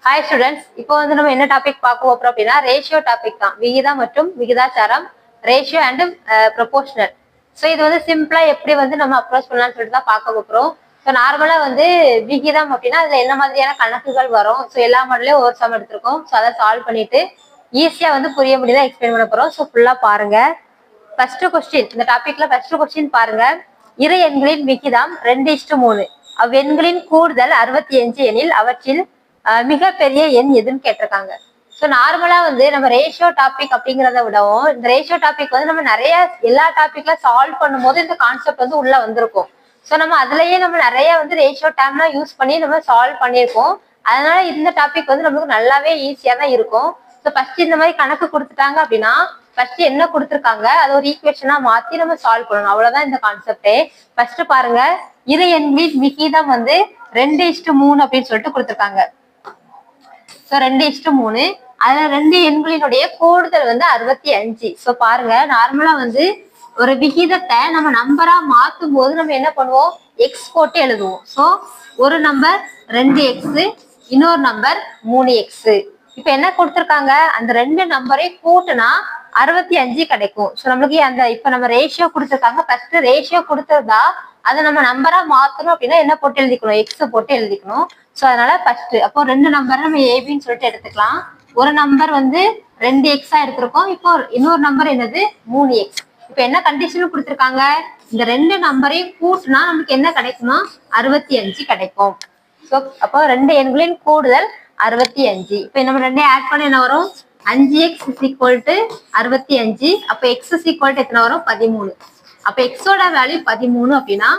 Hi students, இப்போ வந்து நம்ம என்ன டாபிக் பார்க்க போறோம் அப்படின்னா ரேஷியோ டாபிக் தான். விகிதம் மற்றும் விகிதாச்சாரம், ரேஷியோ அண்ட் ப்ரொபோர்ஷனல். ஸோ இது வந்து சிம்பிளா எப்படி வந்து நம்ம அப்ரோச் பண்ணலாம்னு சொல்லிட்டு தான் பார்க்க போகிறோம். ஸோ நார்மலா வந்து விகிதம் அப்படின்னா அதுல என்ன மாதிரியான கணக்குகள் வரும், ஸோ எல்லா மாடலையும் ஒரு சம் எடுத்திருக்கோம். ஸோ அதை சால்வ் பண்ணிட்டு ஈஸியா வந்து புரிய முடியுதா எக்ஸ்பிளைன் பண்ண போறோம். ஸோ ஃபுல்லா பாருங்க. ஃபர்ஸ்ட் கொஸ்டின், இந்த டாபிக்ல ஃபர்ஸ்ட் கொஸ்டின் பாருங்க. இரு எண்களின் விகிதம் 2:3. அவ்வெண்களின் கூடுதல் 65 எனில் அவற்றில் மிகப்பெரிய எண் எதுன்னு கேட்டிருக்காங்க. ஸோ நார்மலா வந்து நம்ம ரேஷியோ டாபிக் அப்படிங்கிறத விடவும் இந்த ரேஷியோ டாபிக் வந்து நம்ம நிறைய எல்லா டாபிக்ல சால்வ் பண்ணும்போது இந்த கான்செப்ட் வந்து உள்ள வந்திருக்கும். ஸோ நம்ம அதுலயே நம்ம நிறைய வந்து ரேஷியோ டேம்லாம் யூஸ் பண்ணி நம்ம சால்வ் பண்ணியிருக்கோம். அதனால இந்த டாபிக் வந்து நமக்கு நல்லாவே ஈஸியா தான் இருக்கும். ஸோ ஃபர்ஸ்ட் இந்த மாதிரி கணக்கு கொடுத்துட்டாங்க அப்படின்னா ஃபர்ஸ்ட் என்ன கொடுத்துருக்காங்க அது ஒரு ஈக்குவேஷனா மாத்தி நம்ம சால்வ் பண்ணணும். அவ்வளவுதான் இந்த கான்செப்டே. ஃபர்ஸ்ட் பாருங்க, இரு எண்களின் விகிதம் வந்து 2:3 அப்படின்னு சொல்லிட்டு கொடுத்துருக்காங்க. ஸோ 2:3. அதுல 2 எண்களினுடைய கூடுதல் வந்து 65. ஸோ பாருங்க, நார்மலா வந்து ஒரு விகிதத்தை நம்ம நம்பரா மாத்தும் போது நம்ம என்ன பண்ணுவோம், எக்ஸ் போட்டு எழுதுவோம். ஸோ ஒரு நம்பர் 2x, இன்னொரு நம்பர் 3x. இப்ப என்ன கொடுத்துருக்காங்க, அந்த 2 நம்பரை கூட்டுனா 65 கிடைக்கும். ஸோ நம்மளுக்கு அந்த இப்ப நம்ம ரேஷியோ கொடுத்துருக்காங்க. ஃபர்ஸ்ட் ரேஷியோ கொடுத்துருந்தா அதை நம்ம நம்பரா மாத்தணும் அப்படின்னா என்ன போட்டு எழுதிக்கணும், எக்ஸ் போட்டு எழுதிக்கணும். ஸோ அதனால ஃபர்ஸ்ட் அப்போ 2 நம்பர் நம்ம ஏபின்னு சொல்லிட்டு எடுத்துக்கலாம். ஒரு நம்பர் வந்து 2x எடுத்திருக்கோம். இப்போ இன்னொரு நம்பர் என்னது 3x. இப்போ என்ன கண்டிஷன் கொடுத்துருக்காங்க, இந்த 2 நம்பரையும் கூட்டினா நமக்கு என்ன கிடைக்குமா, 65 கிடைக்கும். ஸோ அப்போ 2 எண்களின் கூடுதல் 65. இப்போ நம்ம 2 ஆட் பண்ண என்ன வரும், 5x = 65. அப்போ x = எத்தனை வரும், 13. அப்ப எக்ஸோட வேல்யூ 13 அப்படின்னா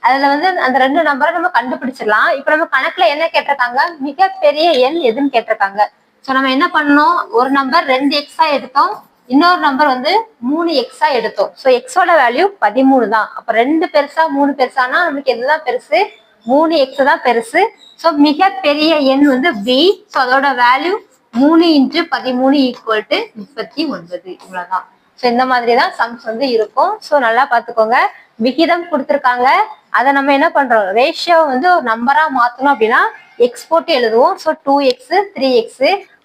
அதுல வந்து அந்த 2 நம்பரை நம்ம கண்டுபிடிச்சிடலாம். இப்ப நம்ம கணக்குல என்ன கேட்டிருக்காங்க, மிகப்பெரிய எண் எதுன்னு கேட்டிருக்காங்க. சோ நம்ம என்ன பண்ணணும், ஒரு நம்பர் 2x எடுத்தோம், இன்னொரு நம்பர் வந்து 3x எடுத்தோம். ஸோ எக்ஸோட வேல்யூ 13 தான். அப்ப 2 பெருசா 3 பெருசானா நமக்கு எதுதான் பெருசு, 3x தான் பெருசு. ஸோ மிகப்பெரிய எண் வந்து b. ஸோ அதோட வேல்யூ 3 × 13 = 39. இவ்வளவுதான். ஸோ இந்த மாதிரி தான் சம்ஸ் வந்து இருக்கும். ஸோ நல்லா பார்த்துக்கோங்க. விகிதம் கொடுத்துருக்காங்க, அதை நம்ம என்ன பண்றோம், ரேஷியோ வந்து ஒரு நம்பரா மாத்தணும் அப்படின்னா எக்ஸ் போட்டு எழுதுவோம். So 2x 3x.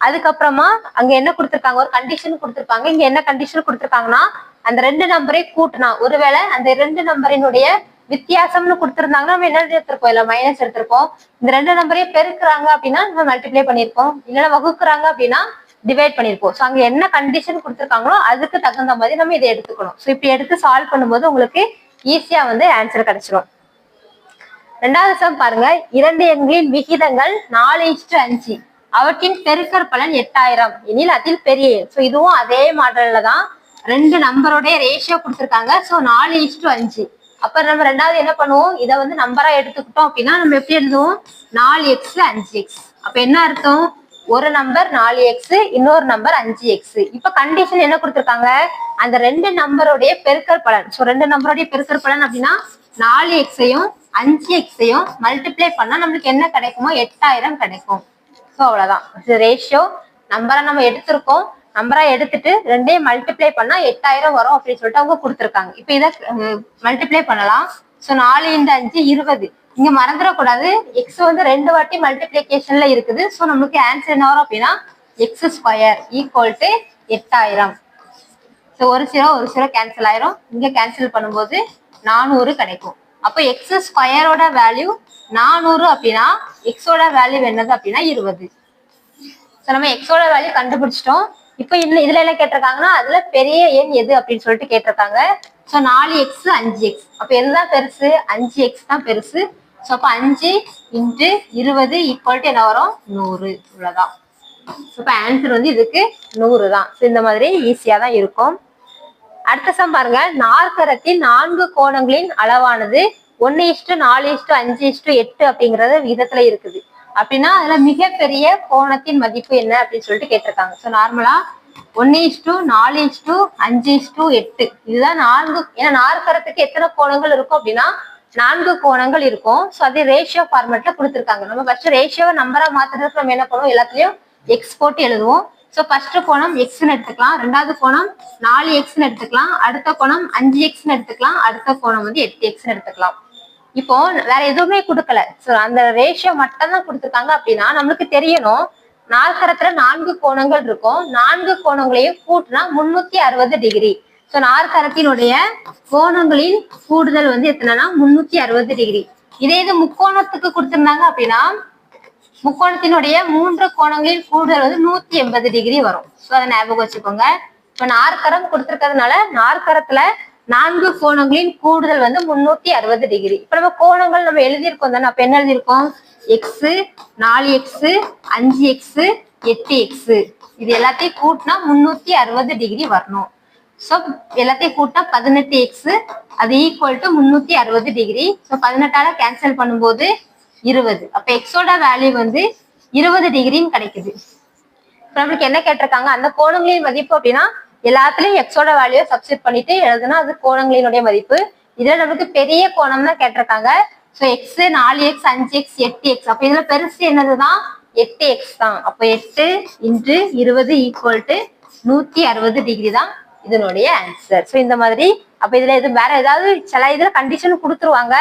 அதுக்கப்புறமா அங்க என்ன கொடுத்துருக்காங்க, ஒரு கண்டிஷன் கொடுத்துருக்காங்க. இங்க என்ன கண்டிஷன் கொடுத்துருக்காங்கன்னா அந்த 2 நம்பரை கூட்டினா, ஒருவேளை அந்த 2 நம்பரினுடைய வித்தியாசம்னு கொடுத்துருந்தாங்கன்னா நம்ம என்ன எடுத்திருப்போம், இல்ல மைனஸ் எடுத்திருப்போம். இந்த 2 நம்பரையும் பெருக்குறாங்க அப்படின்னா நம்ம மல்டிப்ளை பண்ணிருப்போம், இல்லைன்னா வகுக்குறாங்க அப்படின்னா டிவைட் பண்ணிருப்போம். ஸோ அங்க என்ன கண்டிஷன் கொடுத்துருக்காங்களோ அதுக்கு தகுந்த மாதிரி நம்ம இதை எடுத்துக்கணும். ஸோ இப்படி எடுத்து சால்வ் பண்ணும்போது உங்களுக்கு ஈஸியா வந்து ஆன்சர் கிடைச்சிடும். ரெண்டாவது சம் பாருங்க, 2 எண்களின் விகிதங்கள் 4:5. அவற்றின் பெருக்கற் பலன் 8000 எனில் அதில் பெரிய. ஸோ இதுவும் அதே மாடல்ல தான் 2 நம்பரோட ரேஷியோ கொடுத்துருக்காங்க. ஸோ 4:5. அப்ப நம்ம ரெண்டாவது என்ன பண்ணுவோம், இதை வந்து நம்பரா எடுத்துக்கிட்டோம் அப்படின்னா நம்ம எப்படி எழுதுவோம், 4x 5x. அப்ப என்ன அர்த்தம், ஒரு நம்பர் 4x, இன்னொரு நம்பர் 5x. இப்ப கண்டிஷன் என்ன கொடுத்துருக்காங்க, அந்த 2 நம்பருடைய பெருக்கற் பலன். ஸோ 2 நம்பருடைய பெருக்கற் பலன் அப்படின்னா 4x-ஐயும் 5x-ஐயும் மல்டிப்ளை பண்ணா நம்மளுக்கு என்ன கிடைக்குமோ 8000 கிடைக்கும். ஸோ அவ்வளவுதான். ரேஷியோ நம்பரா நம்ம எடுத்திருக்கோம், நம்பரா எடுத்துட்டு 2ஐயும் மல்டிப்ளை பண்ணா 8000 வரும் அப்படின்னு சொல்லிட்டு அவங்க கொடுத்துருக்காங்க. இப்ப இதை மல்டிப்ளை பண்ணலாம். ஸோ 4 × 5 20. இங்க மறந்துடக்கூடாது, எக்ஸ் வந்து 2 வாட்டி மல்டிப்ளிகேஷன்ல இருக்குது. ஸோ நமக்கு ஆன்சர் என்ன வரும் அப்படின்னா x² = 8000. ஸோ ஒரு 0 கேன்சல் ஆயிரும். இங்க கேன்சல் பண்ணும்போது 400 கிடைக்கும். அப்போ x² வேல்யூ 400 அப்படின்னா எக்ஸோட வேல்யூ என்னது அப்படின்னா 20. ஸோ நம்ம எக்ஸோட வேல்யூ கண்டுபிடிச்சிட்டோம். இப்போ இதுல என்ன கேட்டிருக்காங்கன்னா அதுல பெரிய எண் எது அப்படின்னு சொல்லிட்டு கேட்டிருக்காங்க. So 4x 5x. அப்ப எதுதான் பெருசு, 5x தான் பெருசு. ஸோ அப்போ 5 × 20 = என்ன வரும், 100. இவ்வளவுதான். இப்போ ஆன்சர் வந்து இதுக்கு 100 தான். ஸோ இந்த மாதிரி ஈஸியா தான் இருக்கும். அடுத்த சம் பாருங்க, நாற்கரத்தின் 4 கோணங்களின் அளவானது 1:4:5:8 அப்படிங்கறது விகிதத்துல இருக்குது அப்படின்னா அதுல மிகப்பெரிய கோணத்தின் மதிப்பு என்ன அப்படின்னு சொல்லிட்டு கேட்டிருக்காங்க. ஸோ நார்மலா 1:4:5:8 இதுதான் 4. ஏன்னா நாற்கரத்துக்கு எத்தனை கோணங்கள் இருக்கும் அப்படின்னா 4 கோணங்கள் இருக்கும். ஸோ அது ரேஷியோ ஃபார்மேட்ல கொடுத்துருக்காங்க. நம்ம ஃபர்ஸ்ட் ரேஷியோவை நம்பரா மாத்துறதுக்கு நம்ம என்ன பண்ணுவோம், எல்லாத்துலயும் எக்ஸ் போட்டு எழுதுவோம். ஸோ ஃபர்ஸ்ட் கோணம் எக்ஸ்ன்னு எடுத்துக்கலாம், ரெண்டாவது கோணம் 4x எடுத்துக்கலாம், அடுத்த கோணம் 5x எடுத்துக்கலாம், அடுத்த கோணம் வந்து 8x எடுத்துக்கலாம். இப்போ வேற எதுவுமே கொடுக்கல, சோ அந்த ரேஷியோ மட்டும் தான் கொடுத்துருக்காங்க அப்படின்னா நம்மளுக்கு தெரியணும் நாற்கரத்துல 4 கோணங்கள் இருக்கும், 4 கோணங்களையும் கூட்டினா 360 டிகிரி. சோ நாற்கரத்தினுடைய கோணங்களின் கூடுதல் வந்து எத்தனைனா 360 டிகிரி. இதே இது முக்கோணத்துக்கு கொடுத்திருந்தாங்க அப்படின்னா முக்கோணத்தினுடைய 3 கோணங்களின் கூடுதல் வந்து 180 டிகிரி வரும். சோ அதை ஞாபகம் வச்சுக்கோங்க. இப்ப நாற்கரம் கொடுத்திருக்கிறதுனால நாற்கரத்துல 4 கோணங்களின் கூடுதல் வந்து 360 டிகிரி. இப்ப நம்ம கோணங்கள் நம்ம எழுதியிருக்கோம் தானே, அப்ப என்ன எழுதியிருக்கோம்? எக்ஸ், 4x, 5x, 8x, இது எல்லாத்தையும் கூட்டினா 360 டிகிரி வரணும். சோ எல்லாத்தையும் கூட்டினா 18x, அது ஈக்குவல் டு 360 டிகிரி. ஸோ 18ஆல கேன்சல் பண்ணும்போது 20. அப்ப எக்ஸோட வேல்யூ வந்து 20 டிகிரின்னு கிடைக்குது. இப்ப நம்மளுக்கு என்ன கேட்டிருக்காங்க? அந்த கோணங்களின் மதிப்பு அப்படின்னா எல்லாத்துலயும் எக்ஸோட வேல்யூ சப்ஸ்டிட் பண்ணிட்டு எழுதுனா அது கோணங்களினுடைய மதிப்பு. இதுல நம்மளுக்கு பெரிய கோணம் தான் கேட்டிருக்காங்க. So X, 4x, 5x, 8x. அப்ப இதுல பெருசு என்னதுதான்? 8x தான். அப்ப 8 × 20 ஈக்குவல் டு 160 டிகிரி தான் இதனுடைய ஆன்சர். ஸோ இந்த மாதிரி அப்ப இதுல இது வேற ஏதாவது சில இதுல கண்டிஷன் கொடுத்துருவாங்க.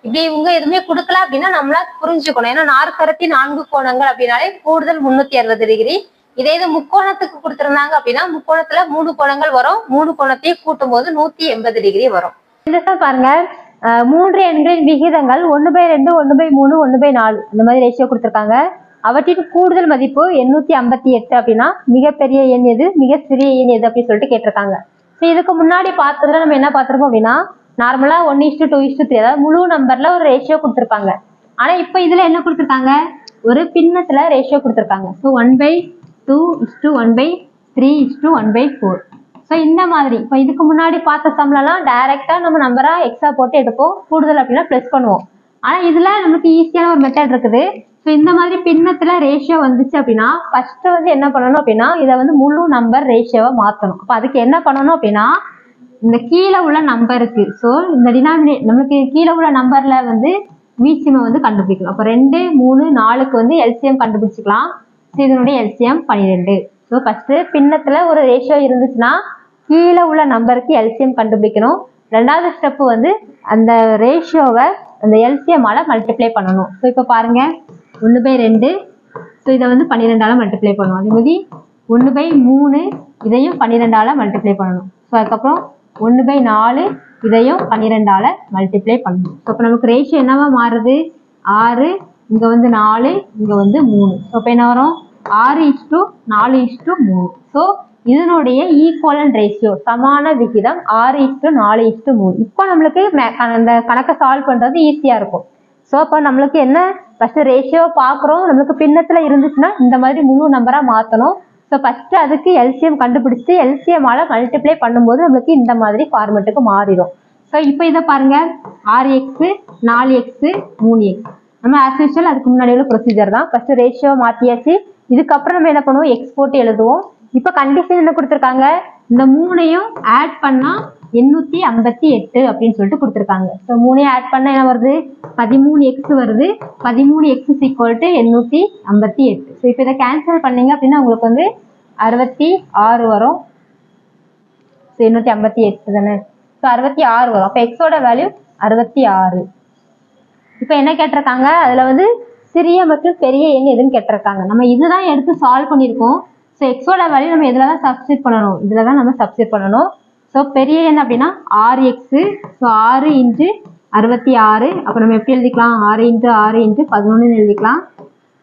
இப்படி இவங்க எதுவுமே கொடுக்கல அப்படின்னா நம்மளா புரிஞ்சுக்கணும். ஏன்னா நாற்கரத்தி 4 கோணங்கள் அப்படின்னாலே கூடுதல் 360 டிகிரி. இதே இது முக்கோணத்துக்கு கொடுத்திருந்தாங்க அப்படின்னா முக்கோணத்துல 3 கோணங்கள் வரும், 3 கோணத்தையும் கூட்டும் போது 180 டிகிரி வரும். இந்த பாருங்க, 3 எண்களின் விகிதங்கள் 1/2, 1/3, 1/4 அந்த மாதிரி ரேஷியோ கொடுத்திருக்காங்க. அவற்றின் கூடுதல் மதிப்பு 858 அப்படின்னா மிகப்பெரிய எண் எது, மிக சிறிய எண் எது அப்படின்னு சொல்லிட்டு கேட்டிருக்காங்க. இதுக்கு முன்னாடி பார்த்ததுல நம்ம என்ன பார்த்திருக்கோம் அப்படின்னா நார்மலா 1:2:3, அதாவது முழு நம்பர்ல ஒரு ரேஷியோ கொடுத்திருப்பாங்க. ஆனா இப்ப இதுல என்ன கொடுத்திருக்காங்க? ஒரு பின்னத்துல ரேஷியோ கொடுத்திருக்காங்க. ஸோ 1/2 1/3 1/4. ஸோ இந்த மாதிரி இப்போ இதுக்கு முன்னாடி பார்த்த சம்லாம் டைரக்டா நம்ம நம்பரா எக்ஸா போட்டு எடுப்போம், கூடுதல் அப்படின்னா பிளஸ் பண்ணுவோம். ஆனா இதுல நமக்கு ஈஸியான ஒரு மெத்தட் இருக்குது. ஸோ இந்த மாதிரி பின்னத்துல ரேஷியோ வந்துச்சு அப்படின்னா ஃபர்ஸ்ட் வந்து என்ன பண்ணணும் அப்படின்னா இதை வந்து முழு நம்பர் ரேஷியோவை மாற்றணும். அப்போ அதுக்கு என்ன பண்ணணும் அப்படின்னா இந்த கீழே உள்ள நம்பருக்கு, ஸோ இந்த நம்மளுக்கு கீழே உள்ள நம்பர்ல வந்து மீச்சியம் வந்து கண்டுபிடிக்கலாம். அப்போ 2, 3, 4க்கு வந்து எல்சிஎம் கண்டுபிடிச்சிக்கலாம். இதனுடைய எல்சிஎம் 12. ஸோ ஃபர்ஸ்ட் பின்னத்துல ஒரு ரேஷியோ இருந்துச்சுன்னா கீழே உள்ள நம்பருக்கு எல்சிஎம் கண்டுபிடிக்கணும். ரெண்டாவது ஸ்டெப் வந்து அந்த ரேஷியோவை அந்த எல்சிஎம்மால மல்டிப்ளை பண்ணணும். ஸோ இப்போ பாருங்க 1/2, ஸோ இதை வந்து 12ஆல மல்டிப்ளை பண்ணுவோம். அதே மாதிரி 1/3 இதையும் 12ஆல மல்டிப்ளை பண்ணணும். ஸோ அதுக்கப்புறம் 1/4 இதையும் 12ஆல மல்டிப்ளை பண்ணணும். ஸோ இப்போ நமக்கு ரேஷியோ என்னவா மாறுது? 6, இங்க வந்து 4, இங்க வந்து 3. ஸோ இப்போ என்ன வரும்? 6:4:3. ஸோ இதனுடைய ஈக்குவலன்ட் ரேஷியோ சமான விகிதம் 6:4:3. இப்போ நம்மளுக்கு அந்த கணக்கை சால்வ் பண்றது ஈஸியா இருக்கும். ஸோ இப்போ நம்மளுக்கு என்ன ஃபர்ஸ்ட் ரேஷியோ பார்க்குறோம், நம்மளுக்கு பின்னத்துல இருந்துச்சுன்னா இந்த மாதிரி முழு நம்பரா மாற்றணும். ஸோ ஃபர்ஸ்ட் அதுக்கு எல்சிஎம் கண்டுபிடிச்சு எல்சிஎம்மால மல்டிப்ளை பண்ணும்போது நம்மளுக்கு இந்த மாதிரி ஃபார்மெட்டுக்கு மாறிடும். ஸோ இப்போ இதை பாருங்க 6x 4x 3x. நம்ம ஆஸ் யூஷுவல் அதுக்கு முன்னாடி உள்ள ப்ரொசீஜர் தான். ஃபர்ஸ்ட் ரேஷியோ மாற்றியாச்சு, இதுக்கப்புறம் நம்ம என்ன பண்ணுவோம்? எக்ஸ் போட்டு எழுதுவோம். இப்போ கண்டிஷன் என்ன கொடுத்துருக்காங்க? இந்த 3ஐயும் ஆட் பண்ணா 858 அப்படின்னு சொல்லிட்டு கொடுத்துருக்காங்க. ஸோ 3ஐயும் ஆட் பண்ணா என்ன வருது? 13x வருது. 13x = 858. ஸோ இப்போ இதை கேன்சல் பண்ணீங்க அப்படின்னா உங்களுக்கு வந்து 66 வரும். ஸோ 858 தானே, ஸோ 66 வரும். அப்போ எக்ஸோட வேல்யூ 66. இப்போ என்ன கேட்டிருக்காங்க? அதுல வந்து சிறிய மற்றும் பெரிய எண் எதுன்னு கேட்டிருக்காங்க. நம்ம இதுதான் எடுத்து சால்வ் பண்ணியிருக்கோம். ஸோ எக்ஸோட வேல்யூ நம்ம இதில் தான் சப்ஸ்டிட் பண்ணணும், இதில் தான் நம்ம சப்ஸ்டிட் பண்ணணும். ஸோ பெரிய எண் அப்படின்னா 6x. ஸோ 6 × 66. அப்போ நம்ம எப்படி எழுதிக்கலாம்? 6 × 6 × 11 எழுதிக்கலாம்.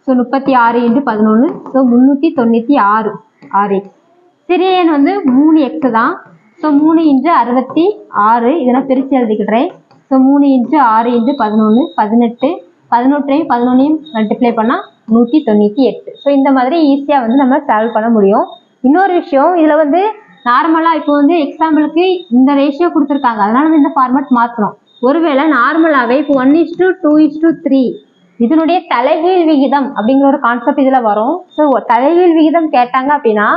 ஸோ 36 × 11. So 396 6x. சிறிய எண் வந்து 3x தான். ஸோ 3 × 66 இதெல்லாம் பிரித்து எழுதிக்கிட்டேன். ஸோ 3 × 6 × 11 18. 18ஐயும் 11ஐயும் மல்டிப்ளை பண்ணால் 198. ஸோ இந்த மாதிரி ஈஸியாக வந்து நம்ம சால்வ் பண்ண முடியும். இன்னொரு விஷயம், இதில் வந்து நார்மலாக இப்போ வந்து எக்ஸாம்பிளுக்கு இந்த ரேஷியோ கொடுத்துருக்காங்க, அதனால நம்ம இந்த ஃபார்மேட் மாற்றுறோம். ஒருவேளை நார்மலாகவே இப்போ 1:2:3 இதனுடைய தலைகீழ் விகிதம் அப்படிங்கிற ஒரு கான்செப்ட் இதில் வரும். ஸோ தலைகீழ் விகிதம் கேட்டாங்க அப்படின்னா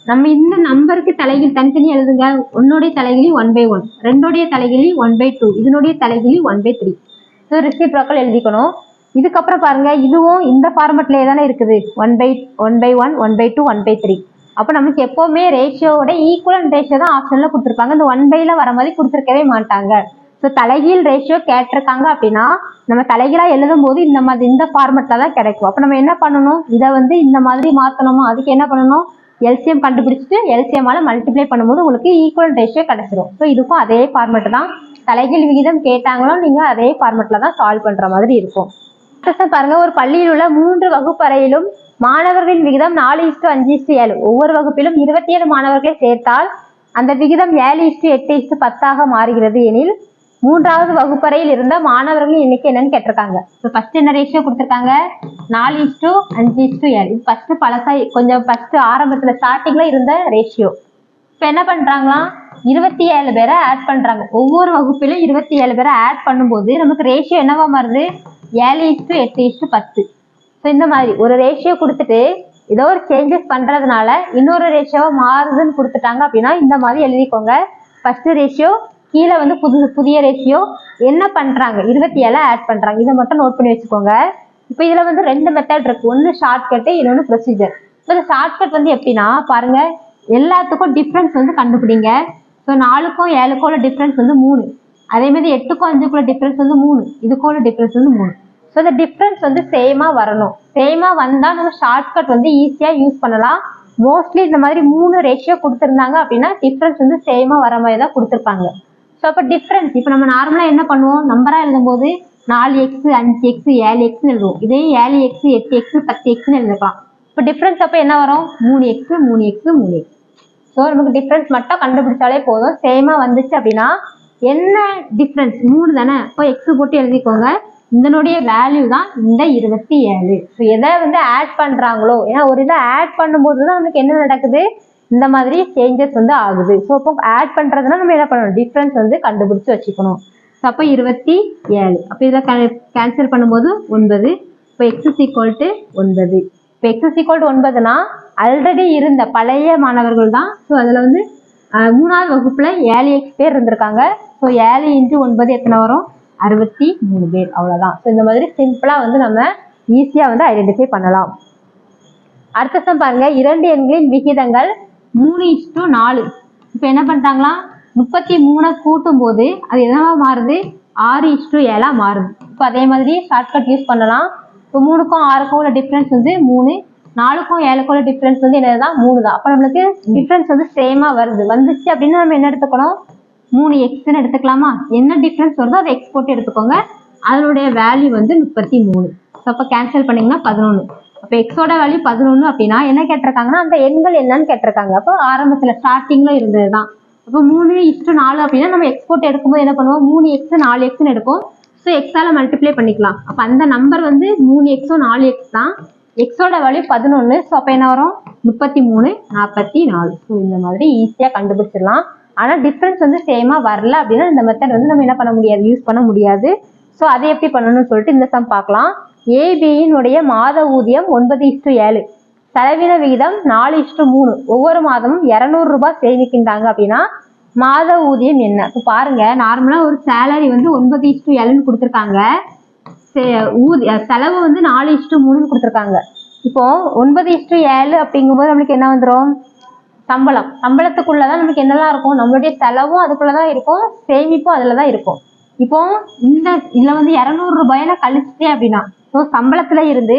நம்ம இந்த நம்பருக்கு தலைகீழ் தனித்தனி எழுதுங்க. ஒன்னுடைய தலைகிழி 1/1, ரெண்டுடைய தலைகிழி 1/2, இதனுடைய தலைகிழி 1/3. ஸோ ரெசிப்ரோக்கல் எழுதிக்கணும். இதுக்கப்புறம் பாருங்க இதுவும் இந்த ஃபார்மெட்லேயே தானே இருக்குது. 1/1, 1/2, 1/3. அப்போ நமக்கு எப்போவுமே ரேஷியோட ஈக்குவலன்ட் ரேஷியோ தான் ஆப்ஷனில் கொடுத்துருப்பாங்க. இந்த 1/ல வர மாதிரி கொடுத்துருக்கவே மாட்டாங்க. ஸோ தலைகீழ் ரேஷியோ கேட்டிருக்காங்க அப்படின்னா நம்ம தலைகீழா எழுதும் போது இந்த மாதிரி இந்த ஃபார்மெட்ல தான் கிடைக்கும். அப்போ நம்ம என்ன பண்ணணும், இதை வந்து இந்த மாதிரி மாற்றணுமா, அதுக்கு என்ன பண்ணணும், எல்சிஎம் கண்டுபிடிச்சிட்டு எல்சிஎம்மால மல்டிப்ளை பண்ணும்போது உங்களுக்கு ஈக்குவல் ரேஷியோ கிடைச்சிரும். ஸோ இதுக்கும் அதே ஃபார்மெட் தான், தலைகீழ் விகிதம் கேட்டாங்களோ நீங்க அதே ஃபார்மெட்ல தான் சால்வ் பண்ற மாதிரி இருக்கும். பாருங்க, ஒரு பள்ளியில் உள்ள 3 வகுப்பறையிலும் மாணவர்களின் விகிதம் 4:5:7. ஒவ்வொரு வகுப்பிலும் 27 மாணவர்களை சேர்த்தால் அந்த விகிதம் 7:8:10 மாறுகிறது எனில் 3வது வகுப்பறையில் இருந்த மாணவர்களின் எண்ணிக்கை என்னன்னு கேட்டிருக்காங்க. இப்போ ஃபர்ஸ்ட் என்ன ரேஷியோ கொடுத்துருக்காங்க, 4:5:7. இது ஃபர்ஸ்ட் பழசா கொஞ்சம் ஃபர்ஸ்ட் ஆரம்பத்துல ஸ்டார்டிங்ல இருந்த ரேஷியோ. இப்போ என்ன பண்றாங்களா, 27 பேரை ஆட் பண்றாங்க. ஒவ்வொரு வகுப்பிலும் 27 பேரை ஆட் பண்ணும்போது நமக்கு ரேஷியோ என்னவா மாறுது, 7:8:10. ஸோ இந்த மாதிரி ஒரு ரேஷியோ கொடுத்துட்டு ஏதோ ஒரு சேஞ்சஸ் பண்றதுனால இன்னொரு ரேஷியோவா மாறுதுன்னு கொடுத்துட்டாங்க அப்படின்னா இந்த மாதிரி எழுதிக்கோங்க. ஃபர்ஸ்ட் ரேஷியோ, கீழே வந்து புதிய ரேஷியோ, என்ன பண்றாங்க 27 ஆட் பண்றாங்க, இதை மட்டும் நோட் பண்ணி வச்சுக்கோங்க. இப்போ இதுல வந்து 2 மெத்தட் இருக்கு, ஒன்று ஷார்ட்கட்டு, இன்னொன்று ப்ரொசீஜர். இப்போ இந்த ஷார்ட்கட் வந்து எப்படின்னா பாருங்க, எல்லாத்துக்கும் டிஃப்ரென்ஸ் வந்து கண்டுபிடிங்க. ஸோ 4க்கும் 7க்கும் உள்ள டிஃப்ரென்ஸ் வந்து 3, அதே மாதிரி 8க்கும் 5க்குள்ள டிஃப்ரென்ஸ் வந்து 3, இதுக்கும் உள்ள டிஃப்ரென்ஸ் வந்து 3. ஸோ இந்த டிஃப்ரென்ஸ் வந்து சேமா வரணும். சேமா வந்தா நம்ம ஷார்ட்கட் வந்து ஈஸியா யூஸ் பண்ணலாம். மோஸ்ட்லி இந்த மாதிரி 3 ரேஷியோ கொடுத்துருந்தாங்க அப்படின்னா டிஃப்ரென்ஸ் வந்து சேமா வர மாதிரி தான் கொடுத்துருப்பாங்க. ஸோ அப்போ டிஃப்ரென்ஸ் இப்போ நம்ம நார்மலா என்ன பண்ணுவோம், நம்பரா எழுதும்போது 4x 5x 7xன்னு எழுதுவோம். இதே 7x 8x 10xன்னு எழுதிக்கலாம். இப்போ டிஃப்ரென்ஸ் அப்போ என்ன வரும், 3x 3x 3x. ஸோ நமக்கு டிஃப்ரென்ஸ் மட்டும் கண்டுபிடிச்சாலே போதும். சேமா வந்துச்சு அப்படின்னா என்ன டிஃப்ரென்ஸ் 3 தானே, இப்போ எக்ஸ் போட்டு எழுதிக்கோங்க. இதனுடைய வேல்யூ தான் இந்த 27. ஸோ எதை வந்து ஆட் பண்றாங்களோ, ஏன்னா ஒரு இதை ஆட் பண்ணும்போது தான் நமக்கு என்ன நடக்குது, இந்த மாதிரி சேஞ்சஸ் வந்து ஆகுது. ஸோ இப்போ ஆட் பண்றதுனா நம்ம என்ன பண்ணணும், டிஃப்ரென்ஸ் வந்து கண்டுபிடிச்சு வச்சுக்கணும். ஸோ அப்போ 27. அப்போ இதில் கேன்சல் பண்ணும்போது 9. இப்போ எக்ஸ் ஈக்குவல் டு 9. இப்போ எக்ஸ் ஈக்குவல் டு 9னா ஆல்ரெடி இருந்த பழைய மாணவர்கள் தான். ஸோ அதில் வந்து 3வது வகுப்புல 7x பேர் இருந்திருக்காங்க. ஸோ 7 × 9 எத்தனை வரும், 63 பேர். அவ்வளவுதான். ஸோ இந்த மாதிரி சிம்பிளா வந்து நம்ம ஈஸியா வந்து ஐடென்டிஃபை பண்ணலாம். அடுத்த சம் பாருங்க, 2 எண்களின் விகிதங்கள் 3:4. இப்போ என்ன பண்றாங்களா, 33 கூட்டும் போது அது என்னவா மாறுது, 6:7 மாறுது. இப்போ அதே மாதிரி ஷார்ட்கட் யூஸ் பண்ணலாம். இப்போ 3க்கும் 6க்கும் உள்ள டிஃபரன்ஸ் வந்து 3, 4க்கும் 7க்கும் உள்ள டிஃபரன்ஸ் வந்து என்னதான் 3 தான். அப்போ நம்மளுக்கு டிஃபரன்ஸ் வந்து சேமா வந்துச்சு அப்படின்னா நம்ம என்ன எடுத்துக்கணும், 3xன்னு எடுத்துக்கலாமா. என்ன டிஃபரன்ஸ் வருதோ அதை எக்ஸ் போட்டு எடுத்துக்கோங்க. அதனுடைய வேல்யூ வந்து 33. ஸோ அப்போ கேன்சல் பண்ணீங்கன்னா 11. அப்போ எக்ஸோட வேல்யூ 11 அப்படின்னா என்ன கேட்டிருக்காங்கன்னா அந்த எண்கள் என்னன்னு கேட்டிருக்காங்க. அப்போ ஆரம்பத்துல ஸ்டார்டிங்ல இருந்தது தான். அப்போ 3:4 அப்படின்னா நம்ம எக்ஸ் போட்டு எடுக்கும்போது என்ன பண்ணுவோம், 3x 4xன்னு எடுக்கும். ஸோ எக்ஸால மல்டிப்ளை பண்ணிக்கலாம். அப்போ அந்த நம்பர் வந்து 3x 4x தான். எக்ஸோட வேல்யூ 11. ஸோ அப்போ என்ன வரும், 33 44. ஸோ இந்த மாதிரி ஈஸியா கண்டுபிடிச்சிடலாம். ஆனா டிஃபரன்ஸ் வந்து சேமா வரல அப்படின்னா இந்த மெத்தட் வந்து நம்ம என்ன பண்ண முடியாது, யூஸ் பண்ண முடியாது. ஸோ அதை எப்படி பண்ணணும்னு சொல்லிட்டு இந்த சம் பார்க்கலாம். ஏபியினுடைய மாத ஊதியம் 9:7, செலவின விகிதம் 4:3. ஒவ்வொரு மாதமும் 200 ரூபாய் சேமிக்கின்றாங்க அப்படின்னா மாத ஊதியம் என்ன. இப்போ பாருங்க, நார்மலா ஒரு சேலரி வந்து 9:7ன்னு கொடுத்துருக்காங்க, செலவு வந்து 4:3ன்னு கொடுத்துருக்காங்க. இப்போ 9:7 அப்படிங்கும்போது நம்மளுக்கு என்ன வந்துடும், சம்பளத்துக்குள்ளதான் நமக்கு என்னெல்லாம் இருக்கும், நம்மளுடைய செலவும் அதுக்குள்ளதான் இருக்கும், சேமிப்பும் அதுலதான் இருக்கும். இப்போ இதுல வந்து 200 ரூபாயில கழிச்சுட்டே அப்படின்னா, ஸோ சம்பளத்துல இருந்து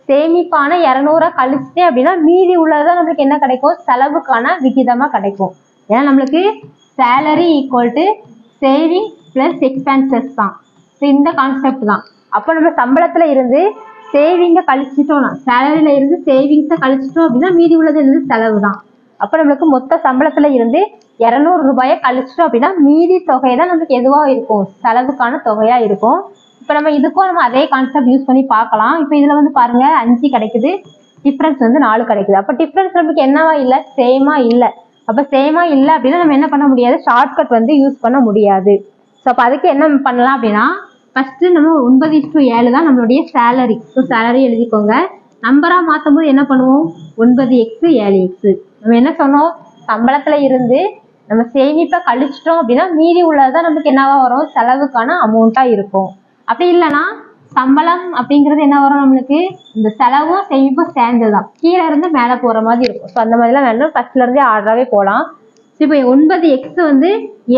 சேமிப்பான 200 கழிச்சுட்டே அப்படின்னா மீதி உள்ளதான் நம்மளுக்கு என்ன கிடைக்கும், செலவுக்கான விகிதமா கிடைக்கும். ஏன்னா நம்மளுக்கு salary equal to saving plus expenses தான். ஸோ இந்த கான்செப்ட் தான். அப்போ நம்ம சம்பளத்துல இருந்து சேவிங்கை கழிச்சிட்டோம்னா, சேலரியில இருந்து சேவிங்ஸை கழிச்சிட்டோம் அப்படின்னா மீதி உள்ளது இருந்து செலவு தான். அப்போ நம்மளுக்கு மொத்த சம்பளத்துல இருந்து 200 ரூபாயை கழிச்சிட்டோம் அப்படின்னா மீதி தொகை தான் நமக்கு எதுவா இருக்கும், செலவுக்கான தொகையா இருக்கும். இப்போ நம்ம இதுக்கும் நம்ம அதே கான்செப்ட் யூஸ் பண்ணி பார்க்கலாம். இப்போ இதுல வந்து பாருங்க 5 கிடைக்குது, டிஃபரன்ஸ் வந்து 4 கிடைக்குது. அப்போ டிஃபரன்ஸ் நமக்கு என்னவா இல்லை, சேமா இல்லை. அப்போ சேமா இல்லை அப்படின்னா நம்ம என்ன பண்ண முடியாது, ஷார்ட்கட் வந்து யூஸ் பண்ண முடியாது. ஸோ அப்போ அதுக்கு என்ன பண்ணலாம் அப்படின்னா, ஃபர்ஸ்ட் நம்ம 9:7 தான் நம்மளுடைய சேலரி. ஸோ சேலரி எழுதிக்கோங்க. நம்பரா மாற்றும் போது என்ன பண்ணுவோம், 9x 7x. நம்ம என்ன சொன்னோம், சம்பளத்துல இருந்து நம்ம சேமிப்பை கழிச்சிட்டோம் அப்படின்னா மீதி உள்ளதுதான் நமக்கு என்னவா வரும், செலவுக்கான அமௌண்டா இருக்கும். அப்படி இல்லைன்னா சம்பளம் அப்படிங்கிறது என்ன வரும், நம்மளுக்கு இந்த செலவும் சேமிப்பும் சேர்ந்ததுதான், கீழே இருந்து மேலே போற மாதிரி இருக்கும். ஸோ அந்த மாதிரிலாம் வேணும், ஃபர்ஸ்ட்ல இருந்தே ஆர்டராகவே போகலாம். இப்போ 9x வந்து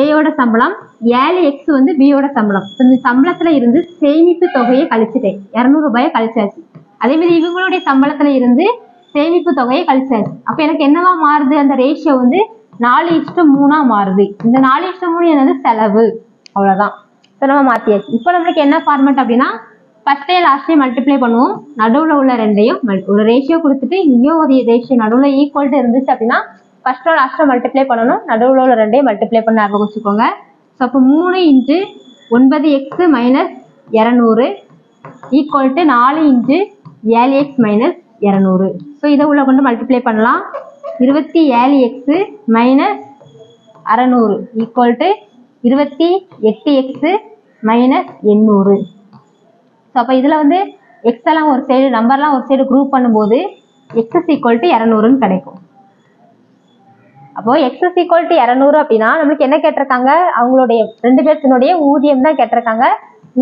ஏயோட சம்பளம், 7x வந்து பியோட சம்பளம். இந்த சம்பளத்துல இருந்து சேமிப்பு தொகையை கழிச்சுட்டேன், 200 ரூபாயை கழிச்சாச்சு. அதே மாதிரி இவங்களுடைய சம்பளத்துல இருந்து சேமிப்பு தொகையை கழிச்சாச்சு. அப்ப எனக்கு என்னவா மாறுது, அந்த ரேஷியோ வந்து 4:3 மாறுது. இந்த 4:3 என்னது, செலவு. அவ்வளவுதான். நம்ம மாத்தியாச்சு. இப்போ நம்மளுக்கு என்ன ஃபார்மேட் அப்படின்னா, ஃபர்ஸ்டே லாஸ்டே மல்டிப்ளை பண்ணுவோம். நடுவுல உள்ள ரெண்டையும் ஒரு ரேஷியோ கொடுத்துட்டு இங்கேயும் ஒரு ரேஷியோ நடுவுல ஈக்குவல் இருந்துச்சு அப்படின்னா ஃபர்ஸ்டோ லாஸ்டோ மல்டிப்ளை பண்ணணும். நடுவுல உள்ள ரெண்டையும் மல்டிப்ளை பண்ண ஞாபகம் வச்சுக்கோங்க. ஸோ அப்போ 3 × 9x - 200 equal to 4 × 7x - 200. So இதை உள்ள கொண்டு மல்டிப்ளை பண்ணலாம். 27x - 600 equal to 28x - 800. So அப்போ இதில் வந்து எக்ஸ் எல்லாம் ஒரு சைடு, நம்பர்லாம் ஒரு சைடு குரூப் பண்ணும்போது x = 200ன்னு கிடைக்கும். அப்போ x = 200 அப்படின்னா நம்மளுக்கு என்ன கேட்டிருக்காங்க, அவங்களுடைய 2 பேர்த்தினுடைய ஊதியம் தான் கேட்டிருக்காங்க.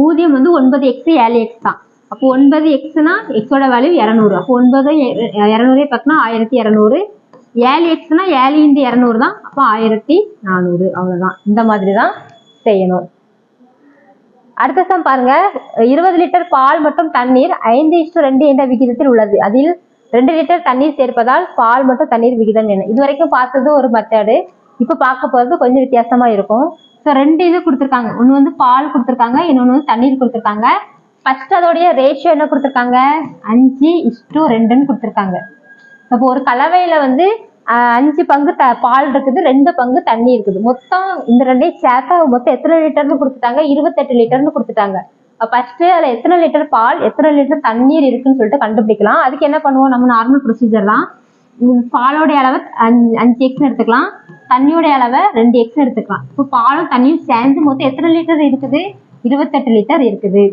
ஊதியம் வந்து 9x 7x தான். அப்போ 9xனா எக்ஸோட வேல்யூ 200. அப்போ 9 200 பக்கம்னா 1200. 7xனா 7 × 200 தான். அப்போ 1400. அவ்வளவுதான். இந்த மாதிரி தான் செய்யணும். அடுத்த சம் பாருங்க. 20 லிட்டர் பால் மற்றும் தண்ணீர் 5:2 என்ற விகிதத்தில் உள்ளது. அதில் 2 லிட்டர் தண்ணீர் சேர்ப்பதால் பால் மற்றும் தண்ணீர் விகிதம் என்ன? இது வரைக்கும் பார்த்தது ஒரு மெத்தடு. இப்போ பார்க்க போறது கொஞ்சம் வித்தியாசமா இருக்கும். ஸோ 2 இது கொடுத்துருக்காங்க. ஒன்று வந்து பால் கொடுத்துருக்காங்க, இன்னொன்று வந்து தண்ணீர் கொடுத்துருக்காங்க. ஃபர்ஸ்ட் அதோடைய ரேஷியோ என்ன கொடுத்துருக்காங்க, 5:2ன்னு கொடுத்துருக்காங்க. அப்போ ஒரு கலவையில வந்து 5 பங்கு பால் இருக்குது, 2 பங்கு தண்ணி இருக்குது. மொத்தம் இந்த ரெண்டையும் சேர்த்தா மொத்தம் எத்தனை லிட்டர்னு கொடுத்துட்டாங்க, 28 லிட்டர்னு கொடுத்துட்டாங்க. ஃபர்ஸ்ட் அதுல எத்தனை லிட்டர் பால் எத்தனை லிட்டர் தண்ணீர் இருக்குன்னு சொல்லிட்டு கண்டுபிடிக்கலாம். அதுக்கு என்ன பண்ணுவோம், நம்ம நார்மல் ப்ரொசீஜர் தான். பாலோடைய அளவை 5x எடுத்துக்கலாம், தண்ணியோடைய அளவை 2x எடுத்துக்கலாம். இப்போ பாலும் தண்ணியும் சேர்ந்து மொத்தம் எத்தனை லிட்டர் இருக்குது, 28 லிட்டர் இருக்குது.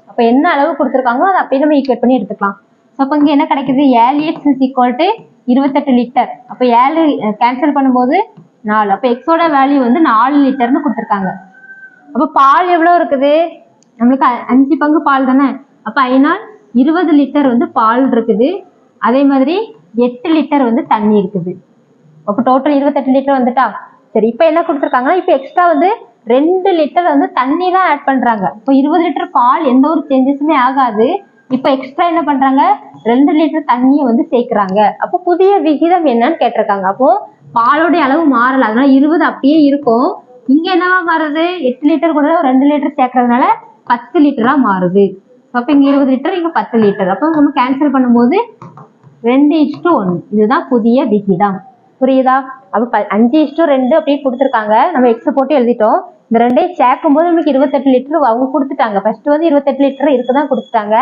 அப்ப என்ன அளவு கொடுத்துருக்காங்களோ அதை அப்படியே நம்ம ஈக்குவேட் பண்ணி எடுத்துக்கலாம். அப்போ இங்க என்ன கிடைக்குது, 7x = 28 லிட்டர். அப்ப 7 கேன்சல் பண்ணும்போது 4. அப்ப எக்ஸோட வேல்யூ வந்து 4 லிட்டர்னு கொடுத்துருக்காங்க. அப்ப பால் எவ்வளவு இருக்குது, நம்மளுக்கு 5 பங்கு பால் தானே. அப்ப 20 லிட்டர் வந்து பால் இருக்குது. அதே மாதிரி 8 லிட்டர் வந்து தண்ணி இருக்குது. அப்ப டோட்டல் 28 லிட்டர் வந்துட்டா. சரி, இப்ப என்ன கொடுத்துருக்காங்கன்னா, இப்ப எக்ஸ்ட்ரா வந்து 2 லிட்டர் வந்து தண்ணி தான் ஆட் பண்றாங்க. இப்போ 20 லிட்டர் பால் எந்த ஒரு சேஞ்சஸுமே ஆகாது. இப்ப எக்ஸ்ட்ரா என்ன பண்றாங்க, 2 லிட்டர் தண்ணியை வந்து சேர்க்கிறாங்க. அப்போ புதிய விகிதம் என்னன்னு கேட்டிருக்காங்க. அப்போ பாலோடைய அளவு மாறல, அதனால 20 அப்படியே இருக்கும். இங்க என்னவா மாறுது, 8 லிட்டர் கூட 2 லிட்டர் சேர்க்கறதுனால 10 லிட்டரா மாறுது. அப்ப இங்க 20 லிட்டர், இங்க 10 லிட்டர். அப்போ நம்ம கேன்சல் பண்ணும்போது 2:1. இதுதான் புதிய விகிதம். புரியுதா? அப்ப 5:2 அப்படியே கொடுத்துருக்காங்க. நம்ம எக்ஸ போட்டு எழுதிட்டோம். இந்த ரெண்டையும் சேர்க்கும் போது நமக்கு 28 லிட்டர் அவங்க கொடுத்துட்டாங்க. ஃபர்ஸ்ட் வந்து 28 லிட்டர் இருக்குதான் கொடுத்துட்டாங்க.